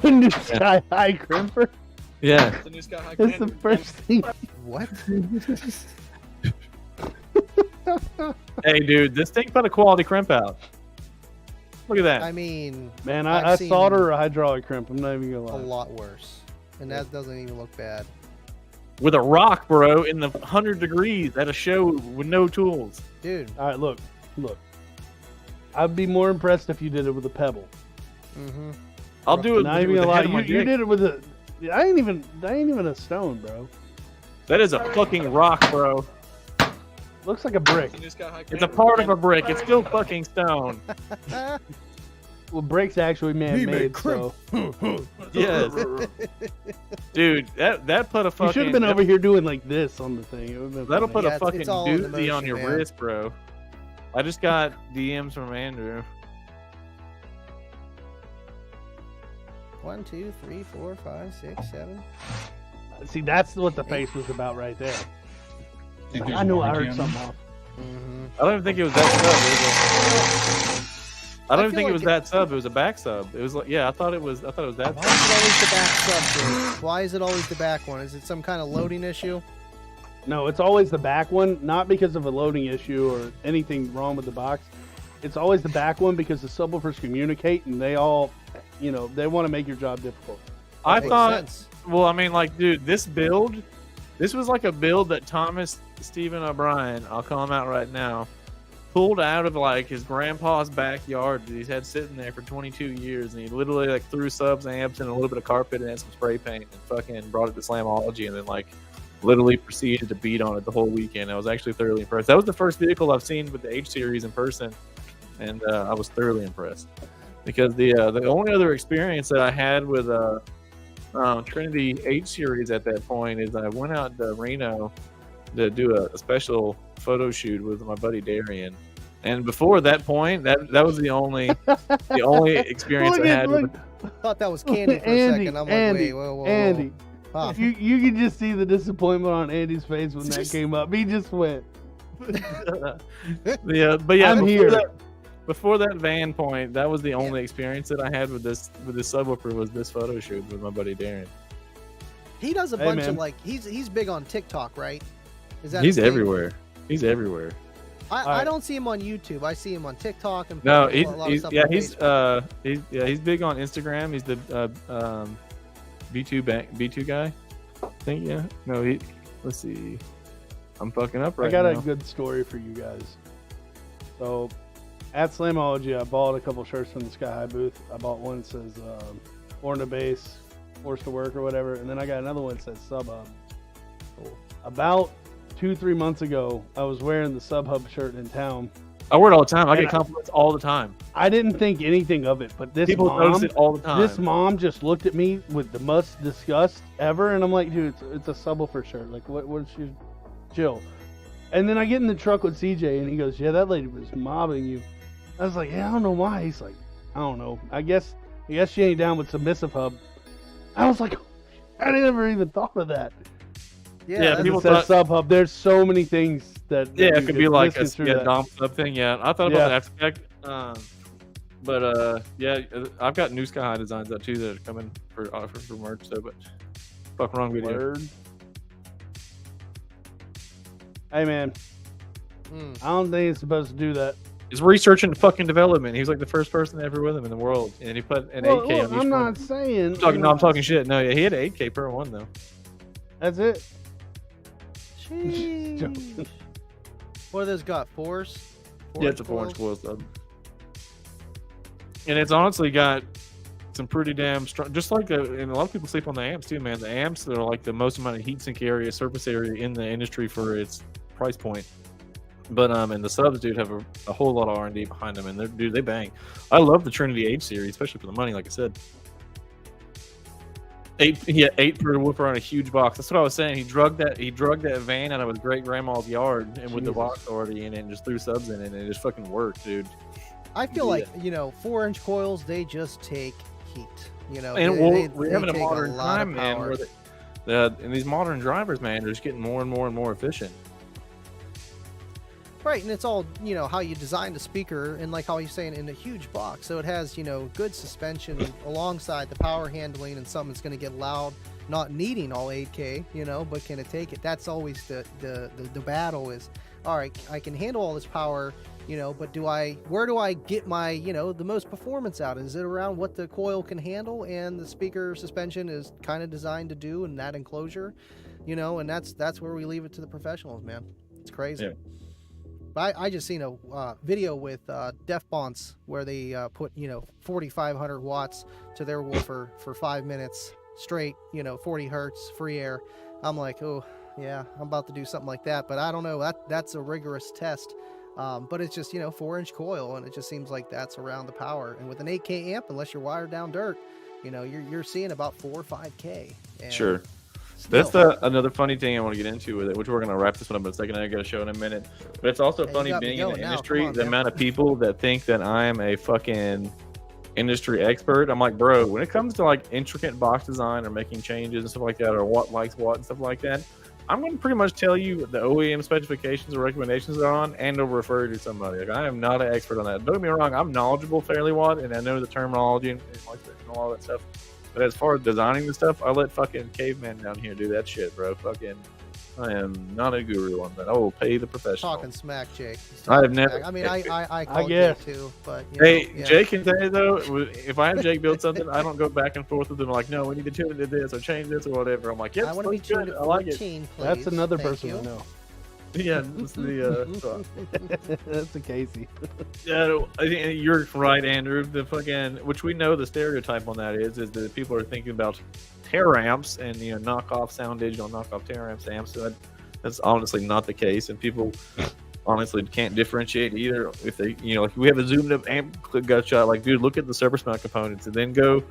The new Sky High Crimper Yeah. The new Sky High is the Crimper. first thing. What? Hey, dude, this thing put a quality crimp out. Look at that. I mean, Man, I've I seen solder a hydraulic crimp. I'm not even gonna a lie. lot worse, and that doesn't even look bad. With a rock, bro, in the 100 degrees at a show with no tools. Dude. All right, look. I'd be more impressed if you did it with a pebble. Mm-hmm. I'll do it Not with even the gonna head lie, of my you dick. did it with a. I ain't even a stone, bro. That is a fucking rock, bro. Looks like a brick. The new Sky High It's a Crimper. part of a brick. It's still fucking stone. Well, brick's actually man-made, so. Yes. Dude, that put a fucking. You should have been over here doing like this on the thing. It been that'll funny. put a fucking doozy on your man. wrist, bro. I just got DMs from Andrew. 1, 2, 3, 4, 5, 6, 7. See, that's what the face was about right there. I knew I heard something off. I don't even think it was that sub. I don't even think it was that sub. It was a back sub. It was like, yeah, I thought it was that. Why is it always the back sub, dude? Why is it always the back one? Is it some kind of loading issue? No, it's always the back one, not because of a loading issue or anything wrong with the box. It's always the back one because the subwoofers communicate and they all, you know, they want to make your job difficult. I thought, well, I mean, like, dude, this was like a build that Thomas Stephen O'Brien, I'll call him out right now, pulled out of like his grandpa's backyard that he's had sitting there for 22 years, and he literally like threw subs, amps, and a little bit of carpet and some spray paint, and fucking brought it to Slamology, and then like literally proceeded to beat on it the whole weekend. I was actually thoroughly impressed. That was the first vehicle I've seen with the H series in person, and I was thoroughly impressed because the only other experience that I had with Trinity H series at that point is I went out to Reno to do a special photo shoot with my buddy Darian, and before that point, that was the only experience I had. I thought that was Candy for a second. I'm like, wait, whoa. Andy. Huh. You can just see the disappointment on Andy's face when that came up. He just went. Yeah, but yeah, I'm here. Before that van point, that was the only experience that I had with this subwoofer was this photo shoot with my buddy Darren. He does a bunch of like he's big on TikTok, right? Is that he's everywhere? He's everywhere. I don't see him on YouTube. I see him on TikTok and no, he's big on Instagram. He's the B2 guy. I think let's see. I'm fucking up right now. I got a good story for you guys. So at Slamology, I bought a couple shirts from the Sky High booth. I bought one that says Born to Base, Forced to Work or whatever, and then I got another one that says Sub Hub. About 2-3 months ago, I was wearing the Sub Hub shirt in town. I wear it all the time. I get compliments all the time. I didn't think anything of it, but this people mom, notice it all the time. This mom just looked at me with the most disgust ever, and I'm like, dude, it's a subwoofer shirt. Like, what is she? Chill. And then I get in the truck with CJ, and he goes, yeah, that lady was mobbing you. I was like, yeah, I don't know why. He's like, I don't know. I guess she ain't down with Submissive Hub. I was like, I never even thought of that. Yeah, people said Sub Hub. There's so many things that it could be like a Dom sub thing. Yeah, I thought about that. But I've got new Sky High designs out too that are coming for merch. So, but fuck wrong video. Word. Hey man, I don't think it's supposed to do that. He's researching fucking development. He was like the first person ever with him in the world, and he put an 8K on each I'm one. not saying. I'm talking shit. No, yeah, he had an 8K per one though. That's it. Jeez. What are those got? Fours? Yeah, it's a 4-inch coil sub. And it's honestly got some pretty damn strong, just like and a lot of people sleep on the amps too, man. The amps are like the most amount of heatsink area, surface area in the industry for its price point. But and the subs, dude, have a whole lot of R&D behind them, and they bang. I love the Trinity H series, especially for the money, like I said. 8 per woofer on a huge box. That's what I was saying. He drugged that van out of his great grandma's yard and with the box already in it and just threw subs in it, and it just fucking worked, dude. I feel like 4-inch coils, they just take heat. And we're having a modern time, man, where and these modern drivers, man, are just getting more and more and more efficient. Right, and it's all, how you design the speaker and like how you're saying in a huge box. So it has, good suspension alongside the power handling and something that's going to get loud, not needing all 8K, but can it take it? That's always the battle is, all right, I can handle all this power, but where do I get my, the most performance out? Is it around what the coil can handle and the speaker suspension is kind of designed to do in that enclosure, and that's where we leave it to the professionals, man. It's crazy. Yeah. I just seen a video with Def Bonds where they put 4,500 watts to their woofer for 5 minutes straight, 40 hertz free air. I'm like, oh yeah, I'm about to do something like that, but I don't know. That's a rigorous test. But it's just 4-inch coil, and it just seems like that's around the power. And with an 8K amp, unless you're wired down dirt, you know, you're seeing about 4 or 5K. And Sure. still, That's another funny thing I want to get into with it, which we're going to wrap this one up in a second. I got to show in a minute. But it's also Hey, funny you got me being in the going now. industry, Come on, the man. amount of people that think that I'm a fucking industry expert. I'm like, bro, when it comes to like intricate box design or making changes and stuff like that, or what likes what and stuff like that, I'm going to pretty much tell you the OEM specifications or recommendations are on, and over refer to somebody. Like, I am not an expert on that. Don't get me wrong, I'm knowledgeable fairly well, and I know the terminology and like and all that stuff. But as far as designing the stuff, I let fucking caveman down here do that shit, bro. Fucking, I am not a guru on that. I will pay the professional. talking smack, Jake. He's I have talking never- smack. I mean, I call guess. Jake too, but you Hey, know, yeah. Jake can tell you though, if I have Jake build something, I don't go back and forth with him like, no, we need to tune it to this or change this or whatever. I'm like, yep, I want to be looks good. tuned at I like it. 14, please. That's another Thank person you. I know. Yeah, it's the That's a Casey. yeah, I think you're right, Andrew. The fucking, which we know the stereotype on that is that people are thinking about tear amps and knockoff sound digital, knockoff tear amps. So that's honestly not the case, and people honestly can't differentiate either. If they, like we have a zoomed up amp gut shot, like dude, look at the surface mount components, and then go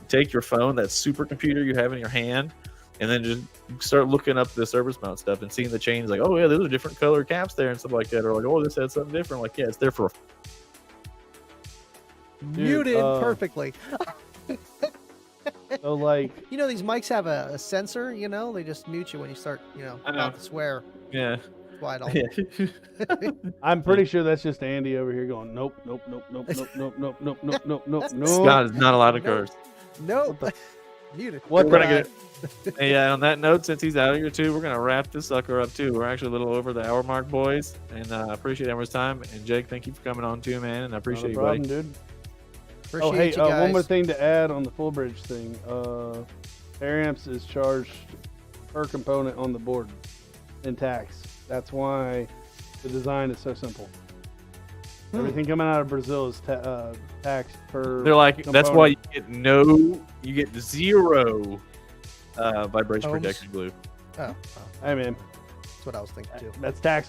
take your phone, that supercomputer you have in your hand, and then just start looking up the surface mount stuff and seeing the chains. Like, oh yeah, there's a different color caps there and stuff like that, or like, oh, this has something different. Like, yeah, it's there for. Muted perfectly. So like, You know, these mics have a sensor. You know, they just mute you when you start, I know. about to swear. Yeah. That's why I don't. Yeah. I'm pretty sure that's just Andy over here going, nope, nope, nope, nope, nope, nope, nope, nope, nope, nope, nope, nope. Scott is not allowed to Nope. curse. Nope. Muted. What We're the gonna get. Hey, yeah, on that note, since he's out here too, we're gonna wrap this sucker up too. We're actually a little over the hour mark, boys, and I appreciate everyone's time. And Jake, thank you for coming on too, man, and I appreciate Not a you, problem, buddy. dude. Appreciate Oh, hey, you guys. one more thing to add on the full bridge thing. Air amps is charged per component on the board in tax. That's why the design is so simple. Everything coming out of Brazil is taxed per. They're like, that's why component. you get zero vibration Ohms? protection glue. Oh, Hey man, that's what I was thinking too. that's tax